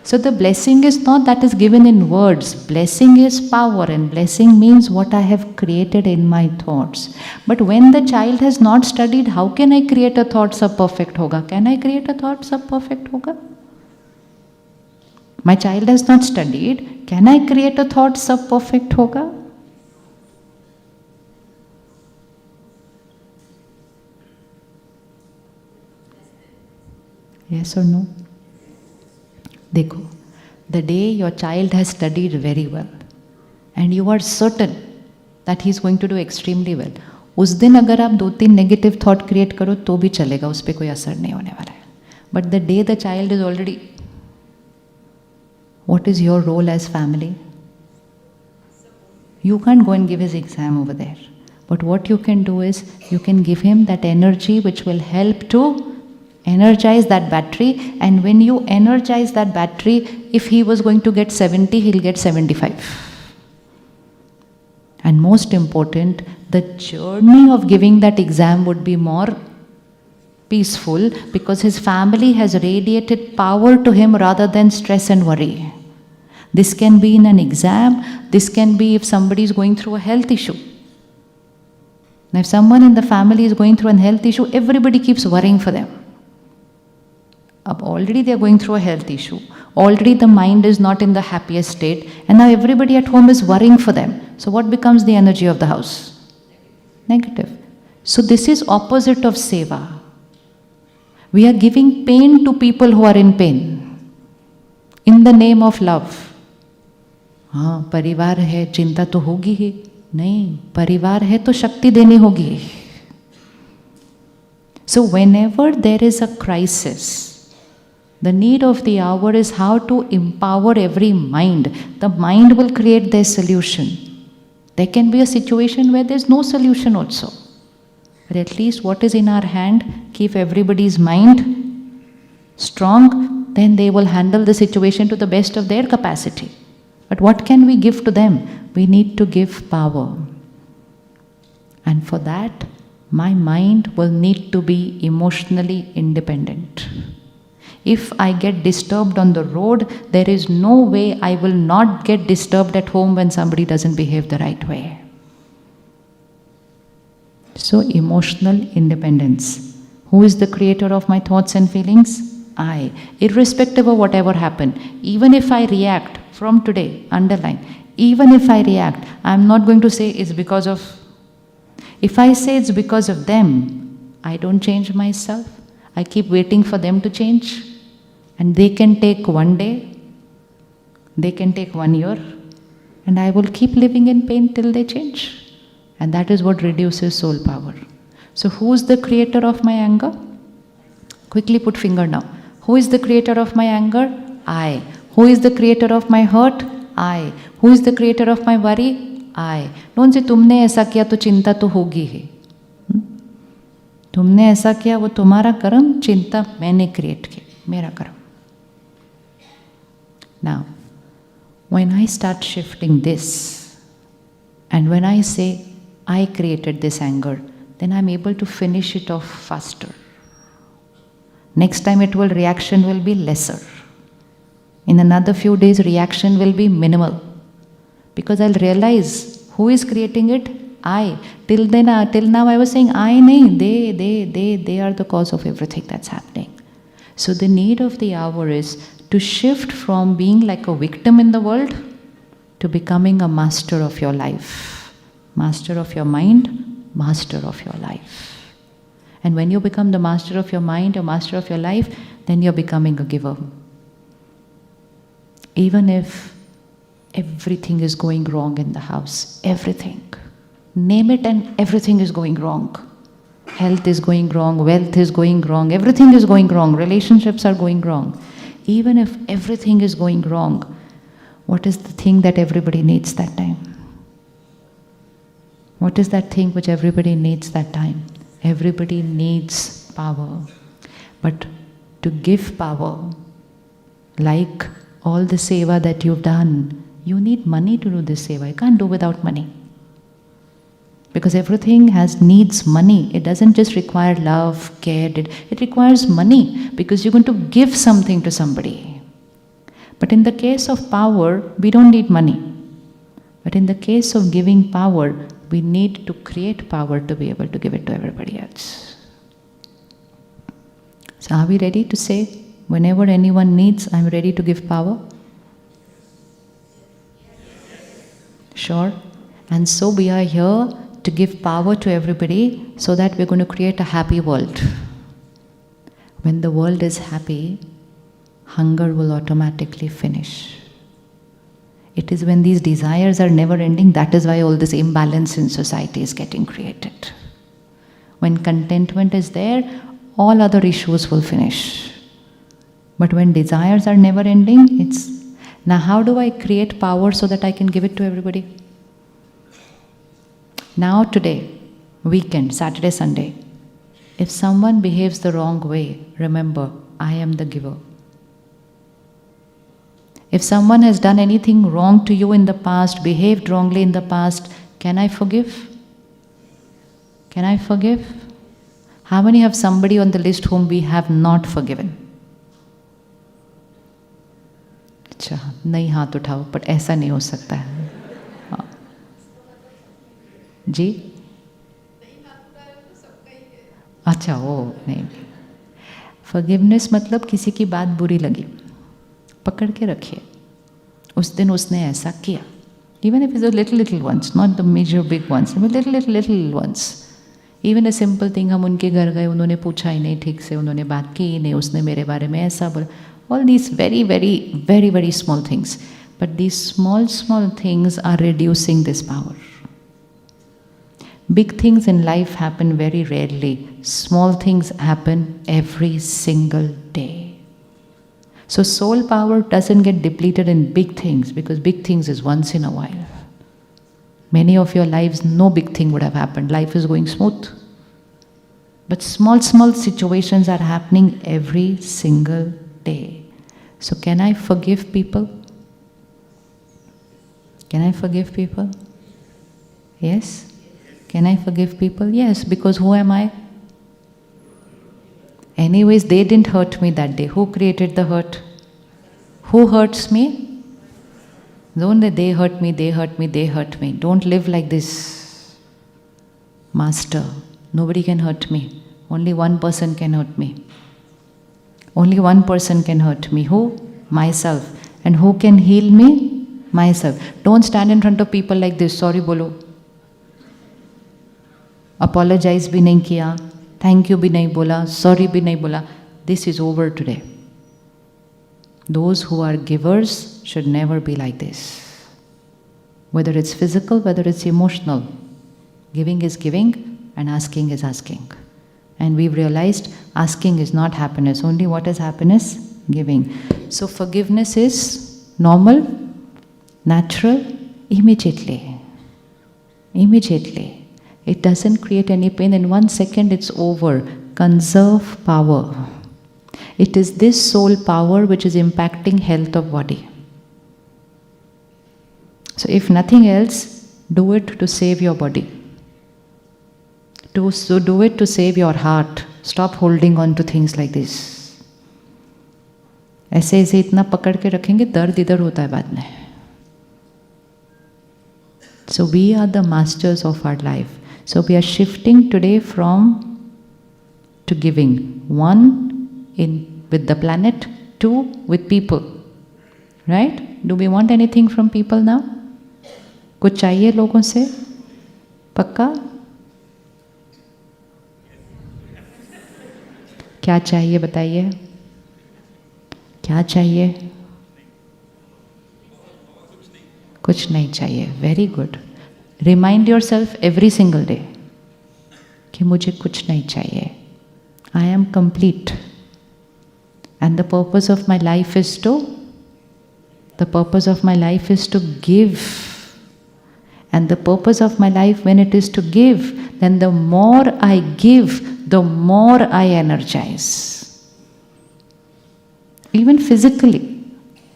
So the blessing is not that is given in words. Blessing is power, and blessing means what I have created in my thoughts. But when the child has not studied, how can I create a thought sab perfect hoga? Can I create a thought sab perfect hoga? My child has not studied. Can I create a thought sab perfect hoga? Yes or no? देखो, the day your child has studied very well and you are certain that he is going to do extremely well, उस दिन अगर आप 2-3 negative thought create करो तो भी चलेगा, उस पर कोई असर नहीं होने वाला है. But the day the child is already, what is your role as family? You can't go and give his exam over there. But what you can do is, you can give him that energy which will help to Energize that battery, and when you energize that battery, if he was going to get 70, he'll get 75. And most important, the journey of giving that exam would be more peaceful because his family has radiated power to him rather than stress and worry. This can be in an exam, this can be if somebody is going through a health issue. Now, if someone in the family is going through a health issue, everybody keeps worrying for them. Already they are going through a health issue. Already the mind is not in the happiest state, and now everybody at home is worrying for them. So what becomes the energy of the house? Negative. So this is opposite of seva. We are giving pain to people who are in pain in the name of love. हाँ, परिवार है, चिंता तो होगी ही. नहीं, परिवार है तो शक्ति देनी होगी. So whenever there is a crisis, the need of the hour is how to empower every mind. The mind will create their solution. There can be a situation where there is no solution also. But at least what is in our hand, keep everybody's mind strong, then they will handle the situation to the best of their capacity. But what can we give to them? We need to give power. And for that, my mind will need to be emotionally independent. If I get disturbed on the road, there is no way I will not get disturbed at home when somebody doesn't behave the right way. So, emotional independence. Who is the creator of my thoughts and feelings? I. Irrespective of whatever happened. Even if I react, from today, underline, even if I react, I am not going to say it's because of. If I say it's because of them, I don't change myself. I keep waiting for them to change. And they can take one day, they can take 1 year, and I will keep living in pain till they change. And that is what reduces soul power. So who is the creator of my anger? Quickly put finger now. Who is the creator of my anger? I. Who is the creator of my hurt? I. Who is the creator of my worry? I. Don't say तुमने ऐसा किया तो चिंता तो होगी ही. तुमने ऐसा किया वो तुम्हारा कर्म, चिंता मैंने क्रिएट की, मेरा कर्म. Now, when I start shifting this, and when I say I created this anger, then I'm able to finish it off faster. Next time reaction will be lesser. In another few days, reaction will be minimal. Because I'll realize who is creating it? I. Till now I was saying I nahi, they are the cause of everything that's happening. So the need of the hour is to shift from being like a victim in the world to becoming a master of your life. Master of your mind, master of your life. And when you become the master of your mind or master of your life, then you're becoming a giver. Even if everything is going wrong in the house, everything. Name it and everything is going wrong. Health is going wrong, wealth is going wrong, everything is going wrong, relationships are going wrong. Even if everything is going wrong, what is the thing that everybody needs that time? What is that thing which everybody needs that time? Everybody needs power. But to give power, like all the seva that you've done, you need money to do this seva. You can't do without money. Because everything needs money. It doesn't just require love, care. It requires money because you're going to give something to somebody. But in the case of power, we don't need money. But in the case of giving power, we need to create power to be able to give it to everybody else. So are we ready to say, whenever anyone needs, I'm ready to give power? Sure. And so we are here to give power to everybody so that we're going to create a happy world. When the world is happy, hunger will automatically finish. It is when these desires are never ending, that is why all this imbalance in society is getting created. When contentment is there, all other issues will finish. But when desires are never ending, now how do I create power so that I can give it to everybody? Now today, weekend, Saturday, Sunday, If someone behaves the wrong way, remember, I am the giver. If someone has done anything wrong to you in the past, behaved wrongly in the past, can I forgive? Can I forgive? How many have somebody on the list whom we have not forgiven? अच्छा, नहीं हाथ उठाओ, but ऐसा नहीं हो सकता है. हाँ. जी? अच्छा, वो नहीं. Forgiveness मतलब किसी की बात बुरी लगी, पकड़ के रखिए. उस दिन उसने ऐसा किया. Even if it's the little ones, not the major big ones, but little ones. Even a simple thing, हम उनके घर गए, उन्होंने पूछा ही नहीं ठीक से, उन्होंने बात की ही नहीं, उसने मेरे बारे में ऐसा बोला. All these very small things. But these small things are reducing this power. Big things in life happen very rarely. Small things happen every single day. So soul power doesn't get depleted in big things, because big things is once in a while. Many of your lives, no big thing would have happened. Life is going smooth. But small situations are happening every single day. So can I forgive people? Can I forgive people? Yes? Can I forgive people? Yes, because who am I? Anyways, they didn't hurt me that day. Who created the hurt? Who hurts me? Don't they hurt me, they hurt me, they hurt me. Don't live like this. Master, nobody can hurt me. Only one person can hurt me. Only one person can hurt me. Who? Myself. And who can heal me? Myself. Don't stand in front of people like this. Sorry bolo. Apologize bhi nahi kiya. Thank you bhi nahi bola. Sorry bhi nahi bola. This is over today. Those who are givers should never be like this. Whether it's physical, whether it's emotional. Giving is giving and asking is asking. And we've realized asking is not happiness. Only what is happiness? Giving. So forgiveness is normal, natural, immediately. Immediately. It doesn't create any pain. In 1 second it's over. Conserve power. It is this soul power which is impacting health of body. So if nothing else, do it to save your body. So do it to save your heart. Stop holding on to things like this. ऐसे इतना पकड़ के रखेंगे, दर्द इधर होता है बाद में. So we are the masters of our life. So we are shifting today from to giving. 1 with the planet, 2 with people. Right? Do we want anything from people now? कुछ चाहिए लोगों से? पक्का? क्या चाहिए बताइए? क्या चाहिए? कुछ नहीं चाहिए. Very good. Remind yourself every single day कि मुझे कुछ नहीं चाहिए. I am complete. And the purpose of my life is to give. And the purpose of my life, when it is to give, then the more I give, the more I energize. Even physically,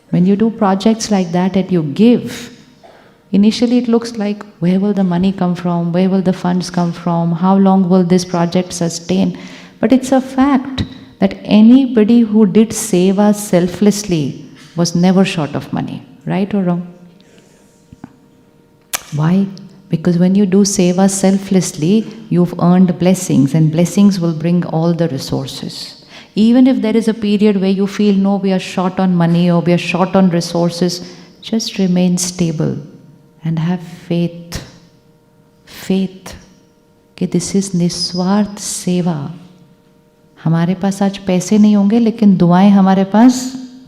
when you do projects like that and you give, initially it looks like, where will the money come from? Where will the funds come from? How long will this project sustain? But it's a fact that anybody who did seva selflessly was never short of money. Right or wrong? Why? Because when you do seva selflessly, you've earned blessings, and blessings will bring all the resources. Even if there is a period where you feel, no, we are short on money or we are short on resources, just remain stable and have faith. Faith. कि this is निस्वार्थ सेवा. हमारे पास आज पैसे नहीं होंगे, लेकिन दुआएं हमारे पास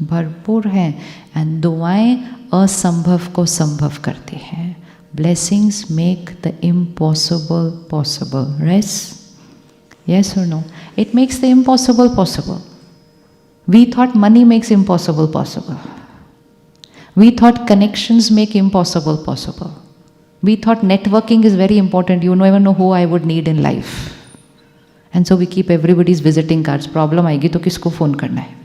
भरपूर हैं. एंड दुआएं असंभव को संभव करती हैं. Blessings make the impossible possible. Yes or no? It makes the impossible possible. We thought money makes impossible possible. We thought connections make impossible possible. We thought networking is very important. You never know who I would need in life. And so we keep everybody's visiting cards. Problem आएगी तो किसको phone करना है?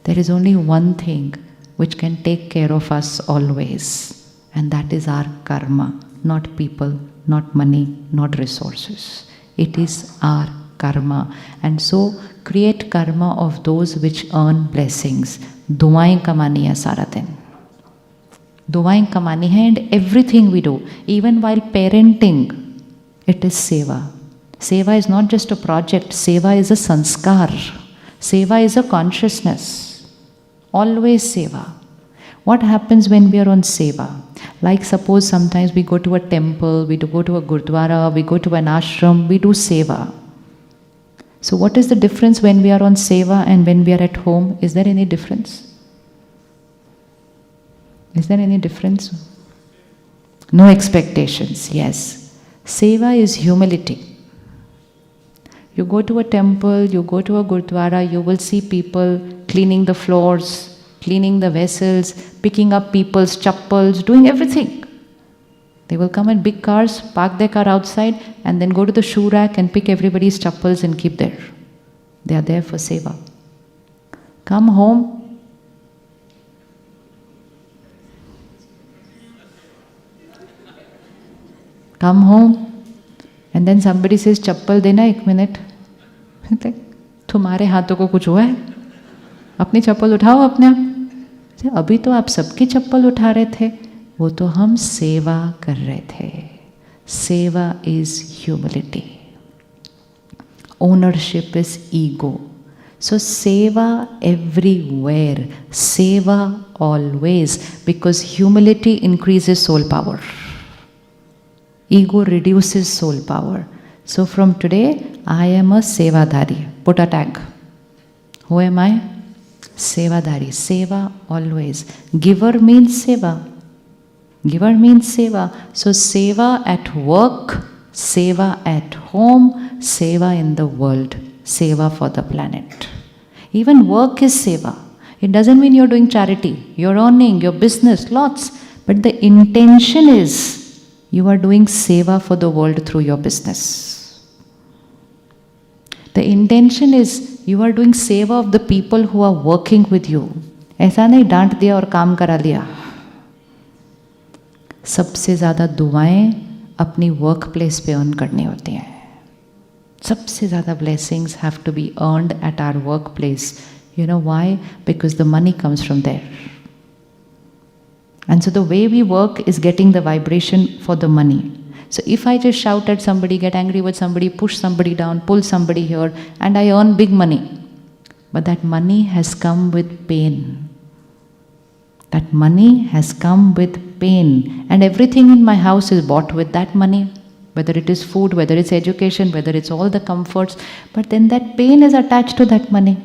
There is only one thing which can take care of us always, and that is our karma, not people, not money, not resources. It is our karma. And so create karma of those which earn blessings. दुआएं कमानी है सारा दिन. दुआएं कमानी है, and everything we do, even while parenting, it is seva. Seva is not just a project, seva is a sanskar. Seva is a consciousness. Always seva. What happens when we are on seva? Like suppose sometimes we go to a temple, we go to a gurdwara, we go to an ashram, we do seva. So what is the difference when we are on seva and when we are at home? Is there any difference? Is there any difference? No expectations, yes. Seva is humility. You go to a temple, you go to a gurdwara, you will see people cleaning the floors, cleaning the vessels, picking up people's chappals, doing everything. They will come in big cars, park their car outside, and then go to the shoe rack and pick everybody's chappals and keep there. They are there for seva. Come home. Come home. And then somebody says, chappal dena, ek minute. तुम्हारे हाथों को कुछ हुआ है? अपनी चप्पल उठाओ अपने आप. अभी तो आप सबकी चप्पल उठा रहे थे, वो तो हम सेवा कर रहे थे. सेवा is humility. Ownership is ego. So seva everywhere, seva always, because humility increases soul power. Ego reduces soul power. So from today, I am a sevadari. Put a tag. Who am I? Sevadari. Seva always. Giver means seva. Giver means seva. So seva at work, seva at home, seva in the world, seva for the planet. Even work is seva. It doesn't mean you're doing charity. You're earning, your business, lots. But the intention is you are doing seva for the world through your business. The intention is you are doing seva of the people who are working with you. ऐसा नहीं डांट दिया और काम करा लिया. सबसे ज़्यादा दुआएं अपनी वर्क प्लेस पे अर्न करनी होती हैं. सबसे ज़्यादा blessings have to be earned at our workplace. You know why? Because the money comes from there. And so the way we work is getting the vibration for the money. So if I just shout at somebody, get angry with somebody, push somebody down, pull somebody here, and I earn big money. But that money has come with pain. That money has come with pain. And everything in my house is bought with that money. Whether it is food, whether it's education, whether it's all the comforts. But then that pain is attached to that money.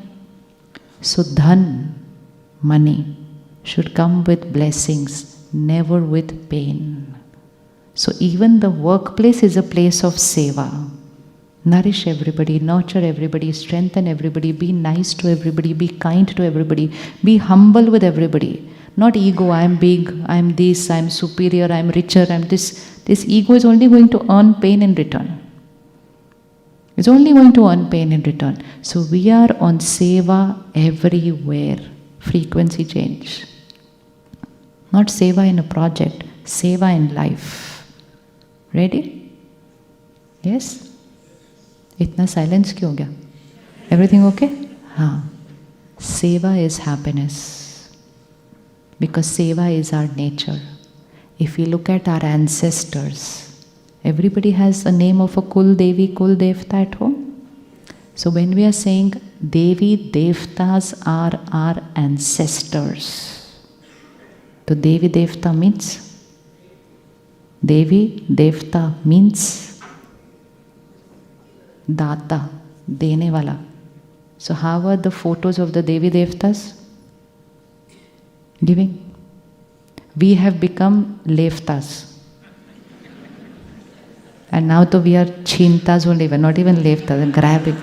So dhan, money, should come with blessings, never with pain. So even the workplace is a place of seva. Nourish everybody, nurture everybody, strengthen everybody, be nice to everybody, be kind to everybody, be humble with everybody. Not ego, I am big, I am this, I am superior, I am richer, I am this. This ego is only going to earn pain in return. It's only going to earn pain in return. So we are on seva everywhere. Frequency change. Not seva in a project, seva in life. Ready? Yes? इतना silence क्यों हो गया? Everything okay? हाँ. Seva is happiness. Because seva is our nature. If we look at our ancestors, everybody has a name of a Kul Devi, Kul Devta at home. So when we are saying Devi Devtas are our ancestors, so Devi Devta means? Devi Devta means Data, Dene Wala. So how are the photos of the Devi Devtas? Giving. We have become Leftas. And now to we are Chintas only, we're not even Leftas, grabbing.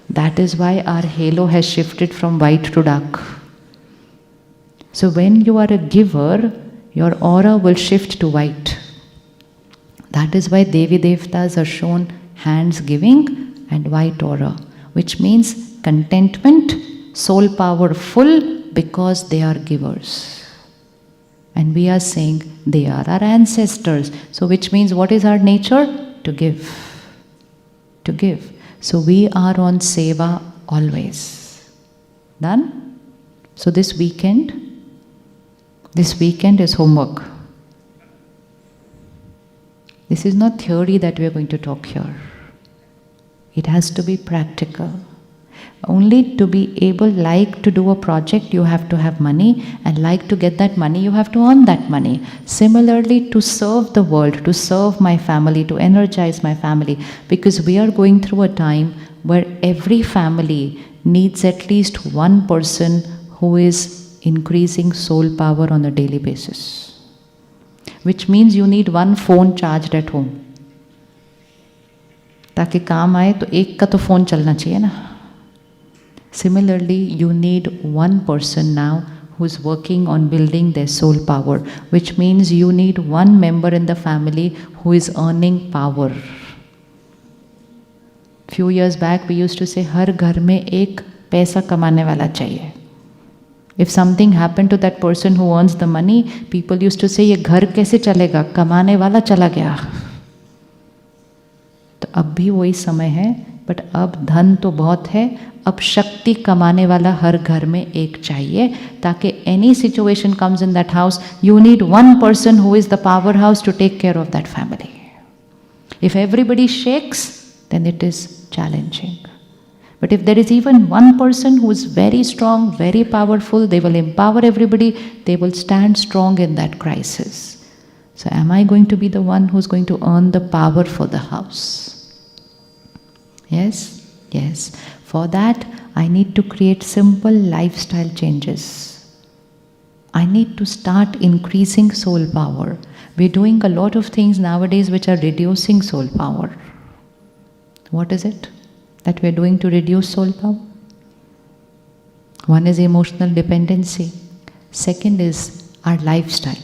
That is why our halo has shifted from white to dark. So when you are a giver, your aura will shift to white. That is why Devi Devtas are shown hands giving, and white aura, which means contentment, soul power full because they are givers. And we are saying they are our ancestors. So which means what is our nature? To give. To give. So we are on seva always. Done? So this weekend is homework. This is not theory that we are going to talk here. It has to be practical. Only to be able, like to do a project, you have to have money, and like to get that money, you have to earn that money. Similarly, to serve the world, to serve my family, to energize my family, because we are going through a time where every family needs at least one person who is increasing soul power on a daily basis. Which means you need one phone charged at home. ताकि काम आए तो एक का तो phone चलना चाहिए ना. Similarly, you need one person now who is working on building their soul power, which means you need one member in the family who is earning power. Few years back, we used to say, हर घर में एक पैसा कमाने वाला चाहिए. If something happened to that person who earns the money, people used to say, ये घर कैसे चलेगा? कमाने वाला चला गया. तो अब भी वही समय है, बट अब धन तो बहुत है, अब शक्ति कमाने वाला हर घर में एक चाहिए, ताकि any situation comes in that house, you need one person who is the powerhouse to take care of that family. If everybody shakes, then it is challenging. But if there is even one person who is very strong, very powerful, they will empower everybody, they will stand strong in that crisis. So am I going to be the one who's going to earn the power for the house? Yes? Yes. For that, I need to create simple lifestyle changes. I need to start increasing soul power. We're doing a lot of things nowadays which are reducing soul power. What is it that we're doing to reduce soul power? One is emotional dependency. Second is our lifestyle.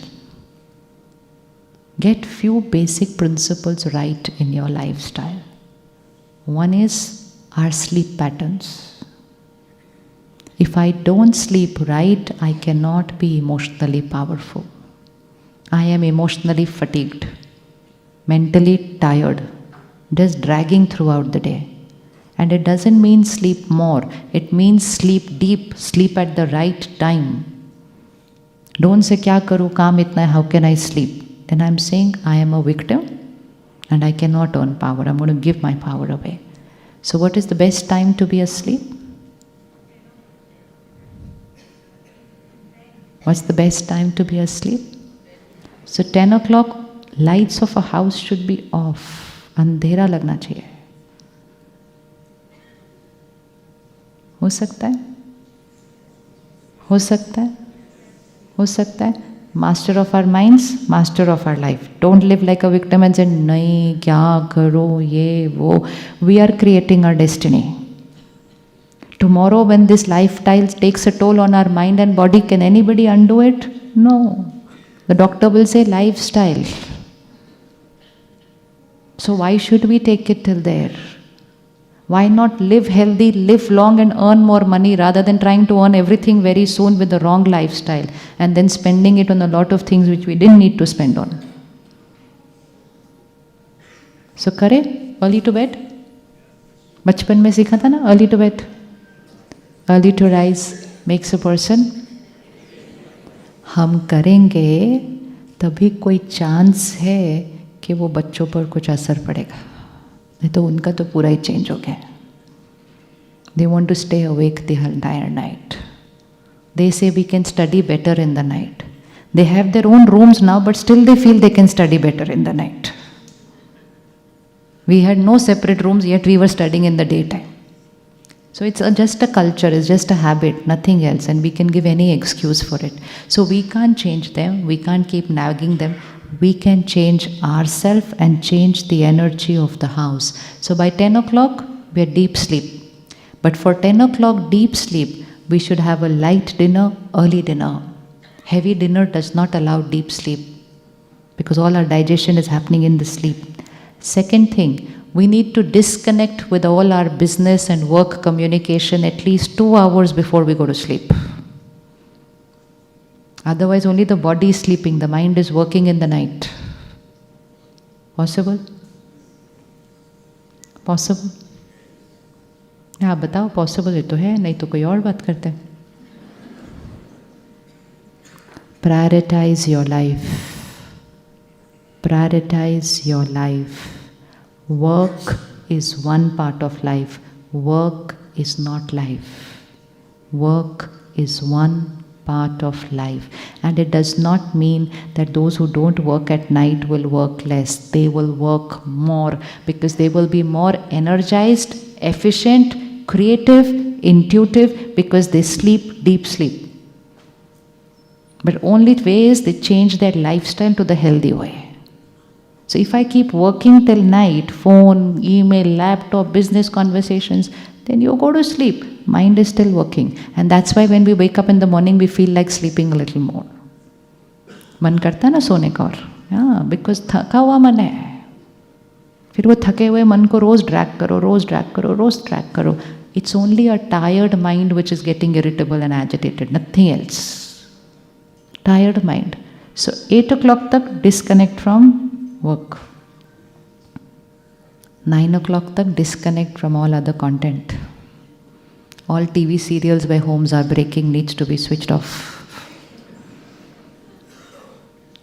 Get few basic principles right in your lifestyle. One is our sleep patterns. If I don't sleep right, I cannot be emotionally powerful. I am emotionally fatigued, mentally tired, just dragging throughout the day. And it doesn't mean sleep more, it means sleep deep, sleep at the right time. Don't say, kya karu, kaam itna hai, how can I sleep? Then I'm saying, I am a victim and I cannot earn power. I'm going to give my power away. So what is the best time to be asleep? What's the best time to be asleep? So 10 o'clock, lights of a house should be off. Andhera lagna chahiye. हो सकता है? हो सकता है? हो सकता है? Master of our minds, master of our life. Don't live like a victim and say, nahi, kya karo, ye, wo. We are creating our destiny. Tomorrow when this lifestyle takes a toll on our mind and body, can anybody undo it? No. The doctor will say lifestyle. So why should we take it till there? Why not live healthy, live long and earn more money rather than trying to earn everything very soon with the wrong lifestyle and then spending it on a lot of things which we didn't need to spend on. So kare, early to bed. Bachpan mein sikha tha na, early to bed. Early to rise makes a person. हम करेंगे तभी कोई chance है कि वो बच्चों पर कुछ असर पड़ेगा. नहीं तो उनका तो पूरा ही चेंज हो गया. They want to stay awake the entire night. They say we can study better in the night. They have their own rooms now, but still they feel they can study better in the night. We had no separate rooms, yet we were studying in the daytime. So it's just a culture, it's just a habit, nothing else, and we can give any excuse for it. So we can't change them, we can't keep nagging them. We can change ourselves and change the energy of the house. So by 10 o'clock, we are deep sleep. But for 10 o'clock deep sleep, we should have a light dinner, early dinner. Heavy dinner does not allow deep sleep because all our digestion is happening in the sleep. Second thing, We need to disconnect with all our business and work communication at least 2 hours before we go to sleep. Otherwise, only the body is sleeping, the mind is working in the night. Possible? Possible? आप बताओ, possible ही तो है, नहीं तो कोई और बात करते हैं. Prioritize your life. Prioritize your life. Work is one part of life. Work is not life. Work is one part of life. And it does not mean that those who don't work at night will work less. They will work more because they will be more energized, efficient, creative, intuitive because they sleep deep sleep. But only way is they change their lifestyle to the healthy way. So if I keep working till night, phone, email, laptop, business conversations, then you go to sleep. Mind is still working. And that's why when we wake up in the morning, we feel like sleeping a little more. मन करता है ना सोने का और, हाँ, because थका हुआ मन है. फिर वो थके हुए मन को रोज ड्रैग करो, रोज ड्रैग करो, रोज ड्रैग करो. It's only a tired mind which is getting irritable and agitated, nothing else. Tired mind. So 8 o'clock tak disconnect from work. 9 o'clock tak disconnect from all other content. All TV serials where homes are breaking needs to be switched off.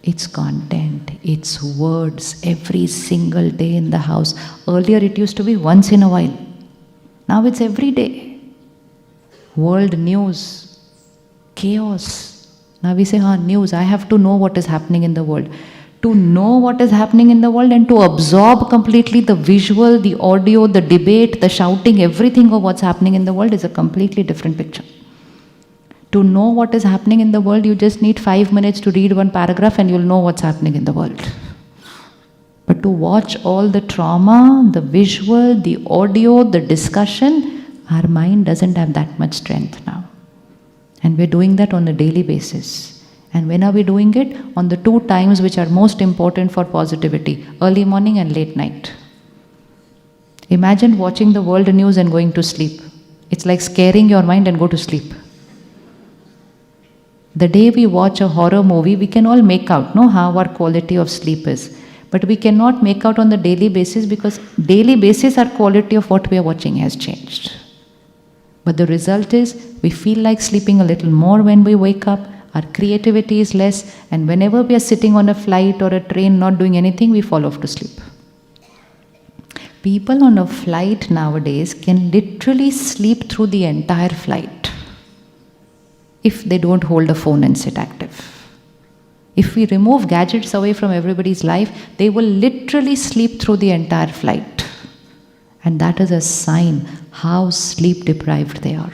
It's content, it's words every single day in the house. Earlier it used to be once in a while. Now it's every day. World news, chaos. Now we say, news, I have to know what is happening in the world. To know what is happening in the world and to absorb completely the visual, the audio, the debate, the shouting, everything of what's happening in the world is a completely different picture. To know what is happening in the world, you just need 5 minutes to read one paragraph and you'll know what's happening in the world. But to watch all the trauma, the visual, the audio, the discussion, our mind doesn't have that much strength now. And we're doing that on a daily basis. And when are we doing it? On the 2 times which are most important for positivity, early morning and late night. Imagine watching the world news and going to sleep. It's like scaring your mind and go to sleep. The day we watch a horror movie, we can all make out how our quality of sleep is. But we cannot make out on the daily basis because daily basis our quality of what we are watching has changed. But the result is we feel like sleeping a little more when we wake up, our creativity is less, and whenever we are sitting on a flight or a train not doing anything, we fall off to sleep. People on a flight nowadays can literally sleep through the entire flight if they don't hold a phone and sit active. If we remove gadgets away from everybody's life, they will literally sleep through the entire flight. And that is a sign how sleep deprived they are.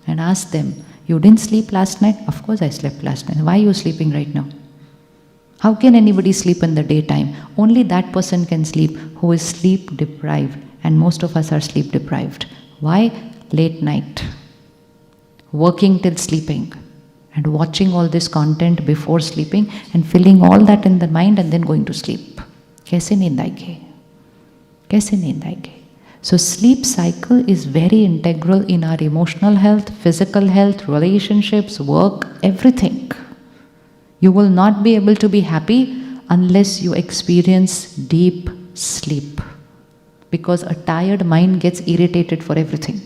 And ask them, you didn't sleep last night? Of course I slept last night. Why are you sleeping right now? How can anybody sleep in the daytime? Only that person can sleep who is sleep deprived. And most of us are sleep deprived. Why? Late night. Working till sleeping. And watching all this content before sleeping and filling all that in the mind and then going to sleep. कैसे नींद आएगी? कैसे नींद आएगी? So sleep cycle is very integral in our emotional health, physical health, relationships, work, everything. You will not be able to be happy unless you experience deep sleep. Because a tired mind gets irritated for everything.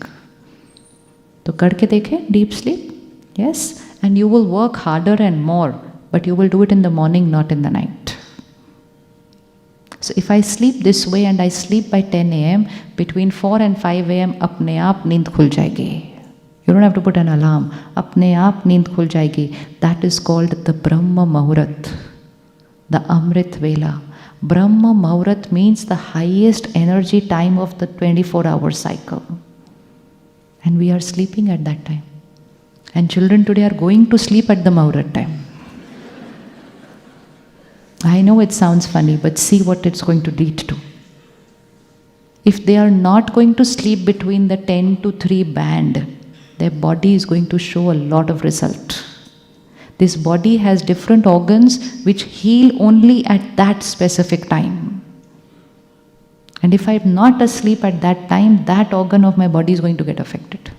तो करके देखें deep sleep? Yes. And you will work harder and more, but you will do it in the morning, not in the night. So if I sleep this way and I sleep by 10 a.m., between 4 and 5 a.m. अपने आप नींद खुल जाएगी. You don't have to put an alarm. अपने आप नींद खुल जाएगी. That is called the Brahma Muhurat, the Amrit Vela. Brahma Muhurat means the highest energy time of the 24-hour cycle. And we are sleeping at that time. And children today are going to sleep at the Muhurat time. I know it sounds funny, but see what it's going to lead to. If they are not going to sleep between the 10 to 3 band, their body is going to show a lot of result. This body has different organs which heal only at that specific time. And if I'm not asleep at that time, that organ of my body is going to get affected.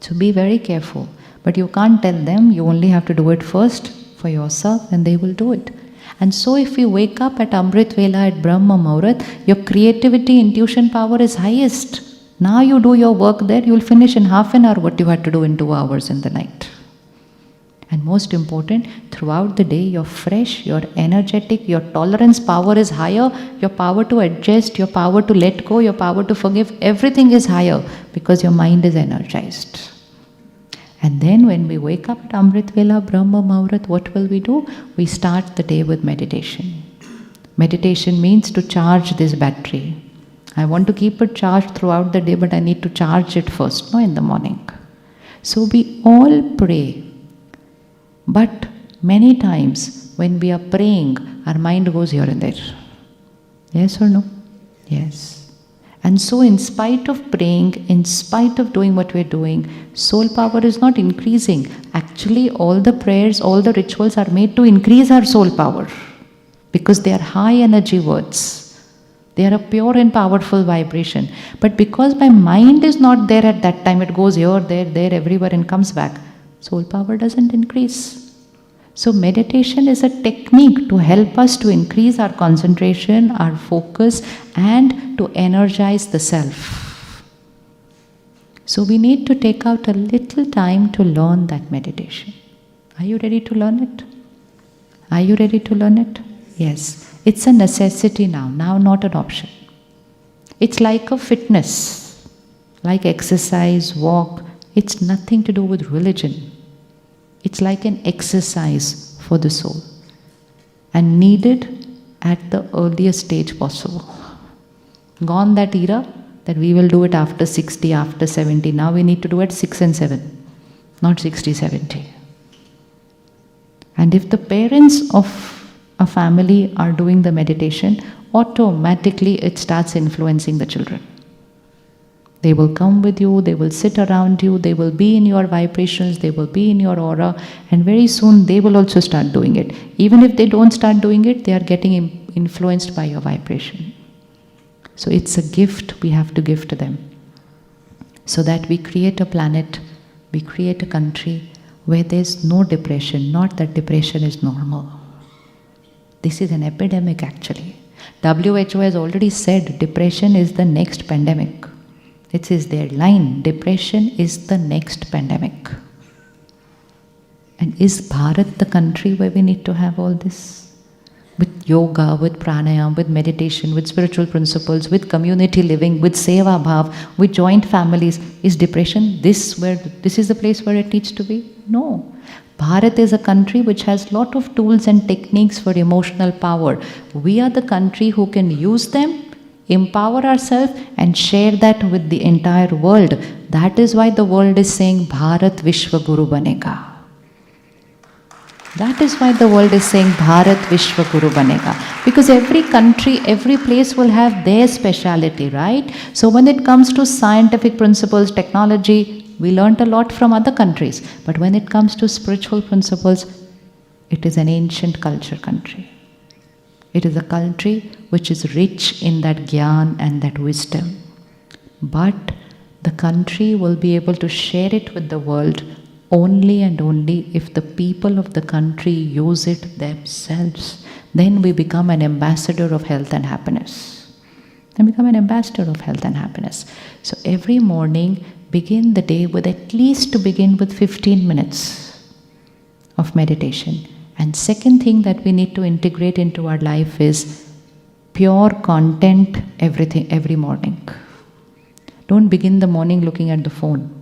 So be very careful. But you can't tell them, you only have to do it first for yourself and they will do it. And so if you wake up at Amrit Vela at Brahma Muhurat, your creativity, intuition power is highest. Now you do your work there, you'll finish in half an hour what you had to do in 2 hours in the night. And most important, throughout the day, you're fresh, you're energetic, your tolerance power is higher, your power to adjust, your power to let go, your power to forgive, everything is higher because your mind is energized. And then when we wake up at Amrit Vela, Brahma Muhurat, what will we do? We start the day with meditation. Meditation means to charge this battery. I want to keep it charged throughout the day, but I need to charge it first, in the morning. So we all pray. But many times when we are praying, our mind goes here and there. Yes or no? Yes. And so in spite of praying, in spite of doing what we're doing, soul power is not increasing. Actually, all the prayers, all the rituals are made to increase our soul power. Because they are high energy words. They are a pure and powerful vibration. But because my mind is not there at that time, it goes here, there, everywhere and comes back. Soul power doesn't increase. So meditation is a technique to help us to increase our concentration, our focus, and to energize the self. So we need to take out a little time to learn that meditation. Are you ready to learn it? Are you ready to learn it? Yes. It's a necessity now not an option. It's like a fitness, like exercise, walk. It's nothing to do with religion. It's like an exercise for the soul and needed at the earliest stage possible. Gone that era that we will do it after 60, after 70. Now we need to do it 6 and 7, not 60, 70. And if the parents of a family are doing the meditation, automatically it starts influencing the children. They will come with you, they will sit around you, they will be in your vibrations, they will be in your aura, and very soon they will also start doing it. Even if they don't start doing it, they are getting influenced by your vibration. So it's a gift we have to give to them. So that we create a planet, we create a country where there's no depression, not that depression is normal. This is an epidemic actually. WHO has already said depression is the next pandemic. It is their line, depression is the next pandemic. And is Bharat the country where we need to have all this? With yoga, with pranayam, with meditation, with spiritual principles, with community living, with seva bhav, with joint families. Is depression this is the place where it needs to be? No. Bharat is a country which has lot of tools and techniques for emotional power. We are the country who can use them, empower ourselves and share that with the entire world. That is why the world is saying Bharat Vishwa Guru Banega. That is why the world is saying Bharat Vishwa Guru Banega. Because every country, every place will have their speciality, right? So when it comes to scientific principles, technology, we learnt a lot from other countries. But when it comes to spiritual principles, it is an ancient culture country. It is a country which is rich in that gyan and that wisdom. But the country will be able to share it with the world only and only if the people of the country use it themselves. Then we become an ambassador of health and happiness. Then become an ambassador of health and happiness. So every morning, begin the day with at least to begin with 15 minutes of meditation. And second thing that we need to integrate into our life is pure content every morning. Don't begin the morning looking at the phone.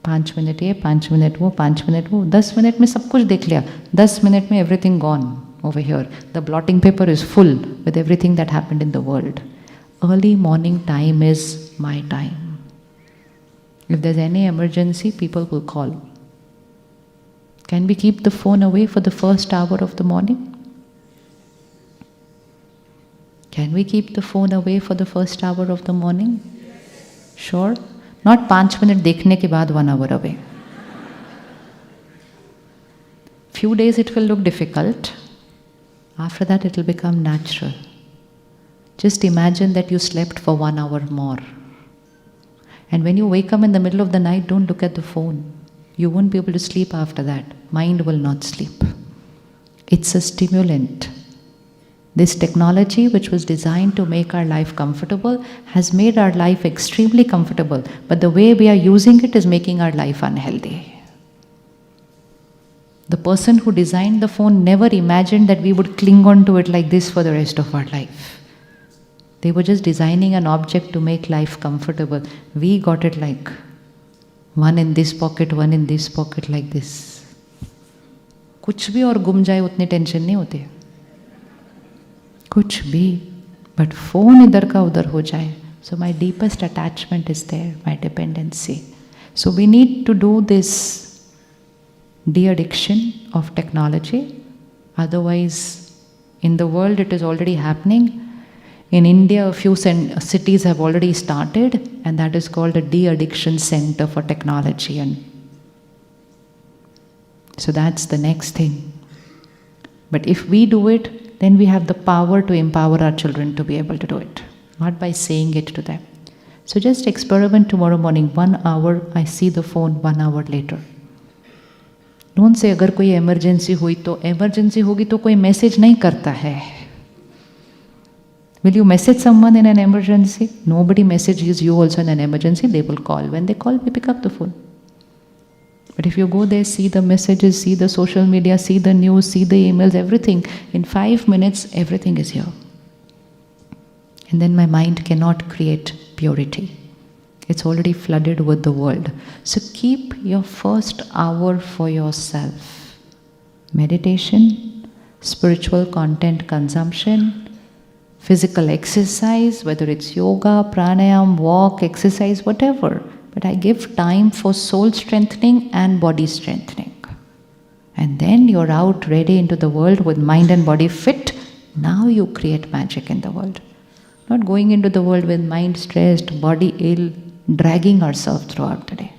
5 minute ये, 5 minute वो, 5 minute वो, 10 minute में सब कुछ देख लिया, 10 minute में everything gone over here. The blotting paper is full with everything that happened in the world. Early morning time is my time. If there's any emergency, people will call. Can we keep the phone away for the first hour of the morning? Can we keep the phone away for the first hour of the morning? Sure? Not 5 minute देखने के बाद 1 hour away. Few days it will look difficult. After that, it will become natural. Just imagine that you slept for 1 hour more. And when you wake up in the middle of the night, don't look at the phone. You won't be able to sleep after that. Mind will not sleep. It's a stimulant. This technology, which was designed to make our life comfortable, has made our life extremely comfortable. But the way we are using it is making our life unhealthy. The person who designed the phone never imagined that we would cling on to it like this for the rest of our life. They were just designing an object to make life comfortable. We got it like one in this pocket, one in this pocket, like this. कुछ भी और गुम जाए उतनी tension नहीं होती, कुछ भी, but phone इधर का उधर हो जाए. So my deepest attachment is there, my dependency. So we need to do this de-addiction of technology. Otherwise, in the world it is already happening. In India, a few cities have already started, and that is called a de-addiction center for technology. And so that's the next thing. But if we do it, then we have the power to empower our children to be able to do it, not by saying it to them. So just experiment tomorrow morning, 1 hour, I see the phone, 1 hour later. Don't say अगर कोई emergency हुई तो emergency होगी तो कोई message नहीं करता है. Will you message someone in an emergency? Nobody messages you also in an emergency. They will call. When they call, we pick up the phone. But if you go there, see the messages, see the social media, see the news, see the emails, everything, in 5 minutes, everything is here. And then my mind cannot create purity. It's already flooded with the world. So keep your first hour for yourself. Meditation, spiritual content consumption, physical exercise, whether it's yoga, pranayam, walk, exercise, whatever. But I give time for soul strengthening and body strengthening. And then you're out ready into the world with mind and body fit. Now you create magic in the world. Not going into the world with mind stressed, body ill, dragging ourselves throughout the day.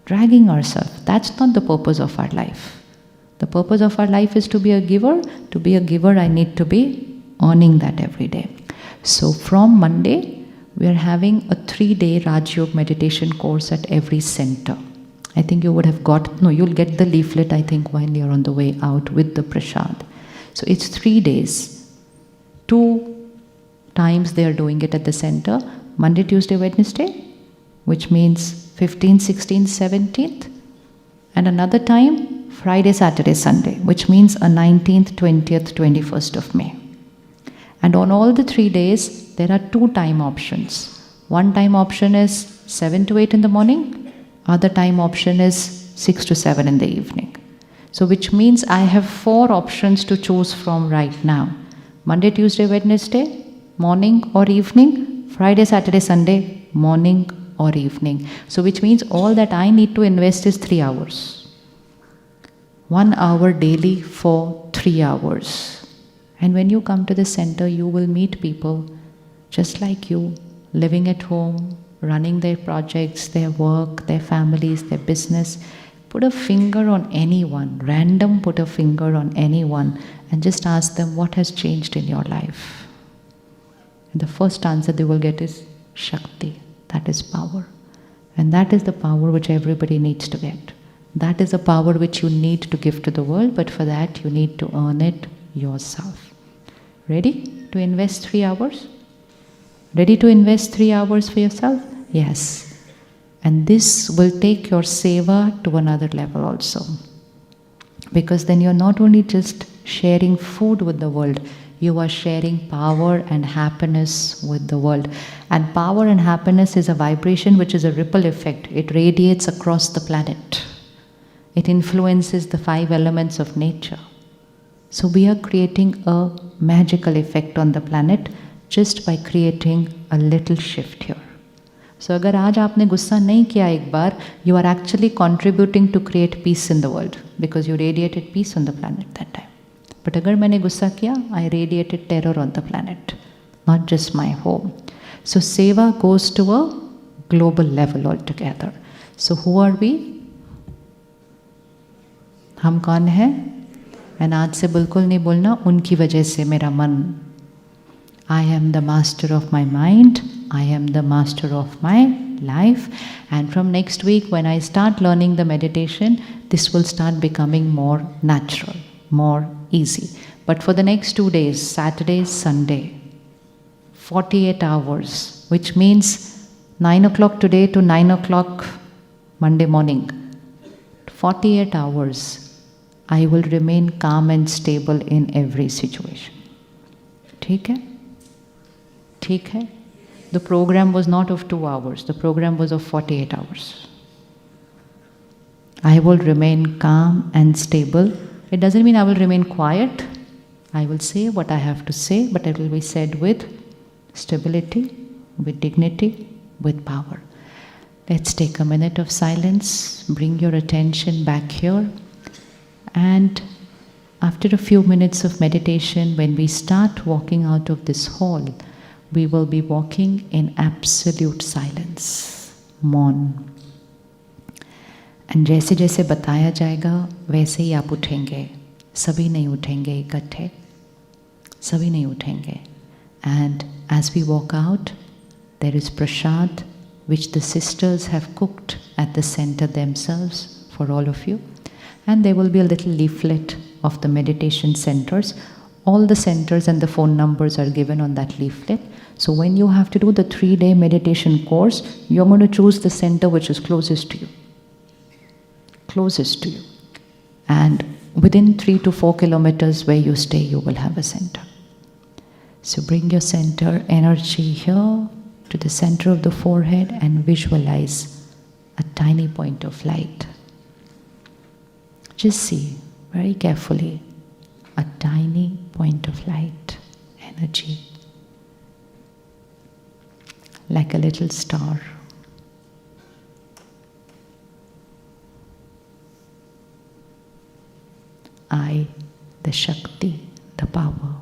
Dragging ourselves. That's not the purpose of our life. The purpose of our life is to be a giver. To be a giver, I need to be earning that every day. So from Monday, we are having a 3-day Raj Yoga meditation course at every center. I think you would have you'll get the leaflet, I think, while you're on the way out with the prasad. So it's 3 days. 2 times they are doing it at the center. Monday, Tuesday, Wednesday, which means 15th, 16th, 17th. And another time, Friday, Saturday, Sunday, which means a 19th, 20th, 21st of May. And on all the 3 days, there are 2 time options. One time option is 7 to 8 in the morning. Other time option is 6 to 7 in the evening. So which means I have 4 options to choose from right now. Monday, Tuesday, Wednesday, morning or evening. Friday, Saturday, Sunday, morning or evening. So which means all that I need to invest is 3 hours. 1 hour daily for 3 hours. And when you come to the center, you will meet people just like you, living at home, running their projects, their work, their families, their business. Put a finger on anyone, random put a finger on anyone, and just ask them what has changed in your life. And the first answer they will get is Shakti, that is power. And that is the power which everybody needs to get. That is the power which you need to give to the world, but for that you need to earn it yourself. Ready to invest 3 hours? Ready to invest 3 hours for yourself? Yes. And this will take your seva to another level also. Because then you're not only just sharing food with the world, you are sharing power and happiness with the world. And power and happiness is a vibration which is a ripple effect. It radiates across the planet. It influences the 5 elements of nature. So we are creating a magical effect on the planet just by creating a little shift here. So अगर आज आपने गुस्सा नहीं किया एक बार, you are actually contributing to create peace in the world because you radiated peace on the planet that time. But अगर मैंने गुस्सा किया, I radiated terror on the planet, not just my home. So seva goes to a global level altogether. So who are we? हम कौन हैं? And आज से बिल्कुल नहीं बोलना उनकी वजह से मेरा मन. I am the master of my mind, I am the master of my life, and from next week when I start learning the meditation, this will start becoming more natural, more easy. But for the next 2 days, Saturday, Sunday, 48 hours, which means 9 o'clock today to 9 o'clock Monday morning, 48 hours, I will remain calm and stable in every situation. ठीक है? ठीक है? The program was not of 2 hours, the program was of 48 hours. I will remain calm and stable. It doesn't mean I will remain quiet. I will say what I have to say, but it will be said with stability, with dignity, with power. Let's take a minute of silence, bring your attention back here, and after a few minutes of meditation, when we start walking out of this hall, we will be walking in absolute silence, मौन. And जैसे जैसे बताया जाएगा वैसे ही आप उठेंगे. सभी नहीं उठेंगे इकट्ठे, सभी नहीं उठेंगे. And as we walk out, there is prasad which the sisters have cooked at the center themselves for all of you. And there will be a little leaflet of the meditation centers. All the centers and the phone numbers are given on that leaflet. So when you have to do the 3-day meditation course, you're going to choose the center which is closest to you. Closest to you. And within 3 to 4 kilometers where you stay, you will have a center. So bring your center energy here to the center of the forehead and visualize a tiny point of light. Just see very carefully a tiny point of light, energy, like a little star. I, the Shakti, the power.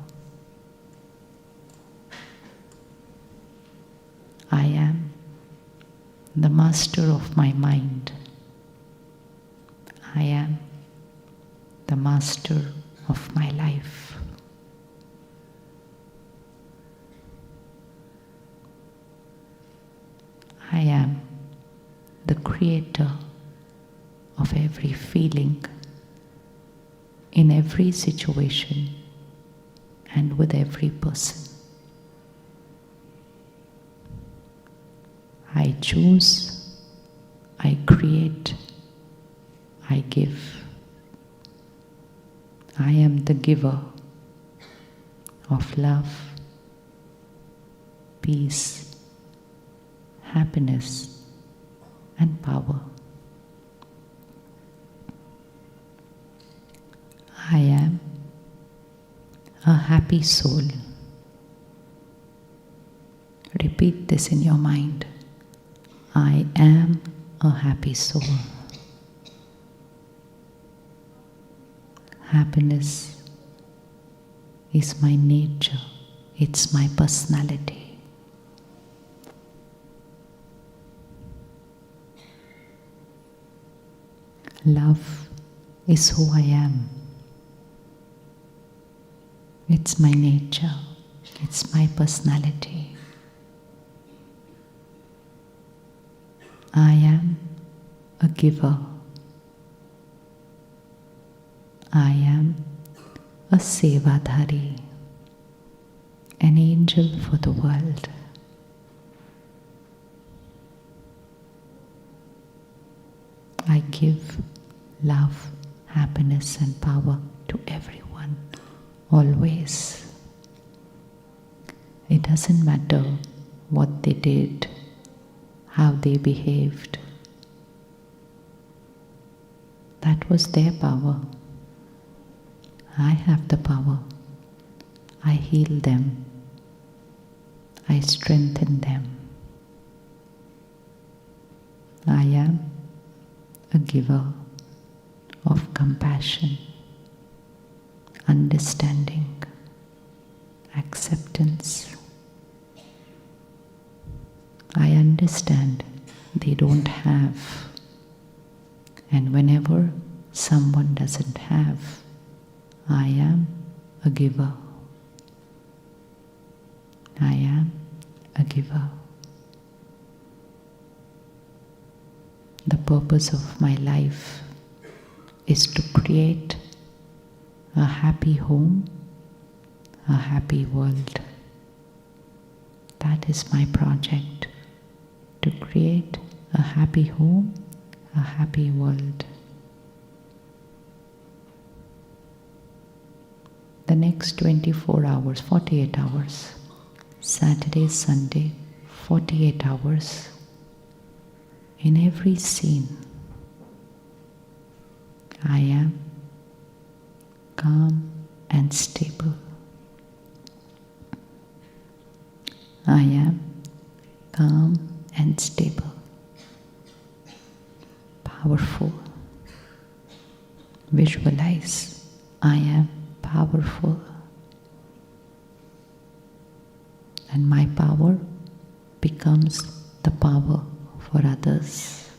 I am the master of my mind. I am the master of my life. I am the creator of every feeling, in every situation, and with every person. I choose, I create, I give. I am the giver of love, peace, happiness, and power. I am a happy soul. Repeat this in your mind. I am a happy soul. Happiness is my nature, it's my personality. Love is who I am. It's my nature, it's my personality. I am a giver. I am a sevadhari, an angel for the world. I give love, happiness, and power to everyone, always. It doesn't matter what they did, how they behaved. That was their power. I have the power. I heal them. I strengthen them. I am a giver of compassion, understanding, acceptance. I understand they don't have, and whenever someone doesn't have, I am a giver. I am a giver. The purpose of my life is to create a happy home, a happy world. That is my project, to create a happy home, a happy world. The next 24 hours, 48 hours, Saturday, Sunday, 48 hours, in every scene, I am calm and stable. I am calm and stable, powerful. Visualize, I am powerful. And my power becomes the power for others.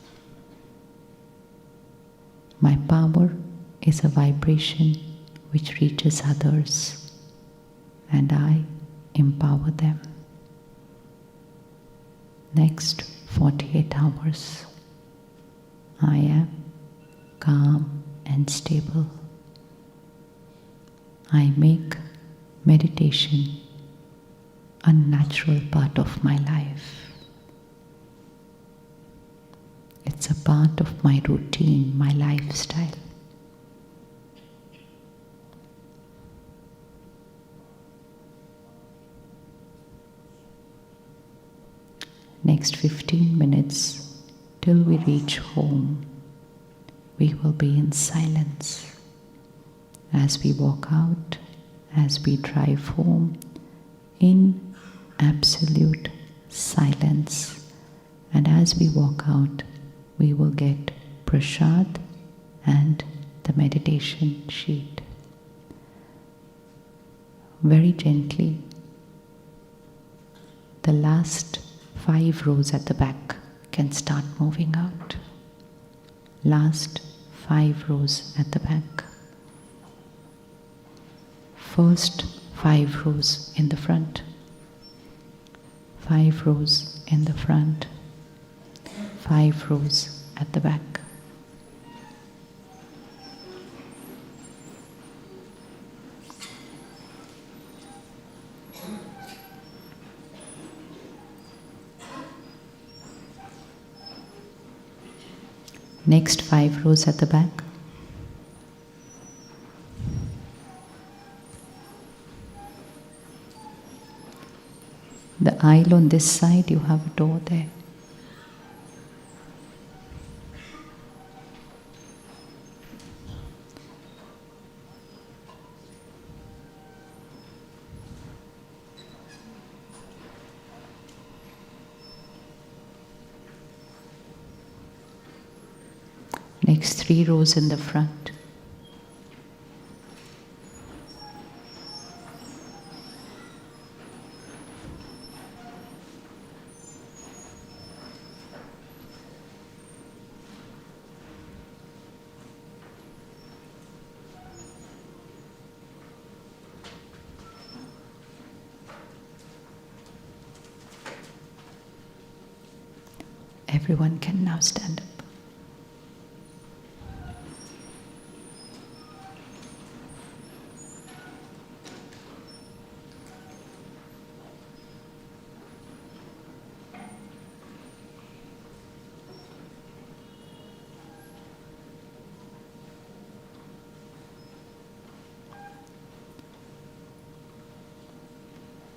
My power is a vibration which reaches others, and I empower them. Next 48 hours, I am calm and stable. I make meditation a natural part of my life. It's a part of my routine, my lifestyle. Next 15 minutes till we reach home, we will be in silence. As we walk out, as we drive home, in absolute silence. And as we walk out, we will get prasad and the meditation sheet. Very gently, the last 5 rows at the back can start moving out. Last 5 rows at the back. First 5 rows in the front. 5 rows in the front. 5 rows at the back. Next 5 rows at the back. The aisle on this side, you have a door there. Next 3 rows in the front. Everyone can now stand up.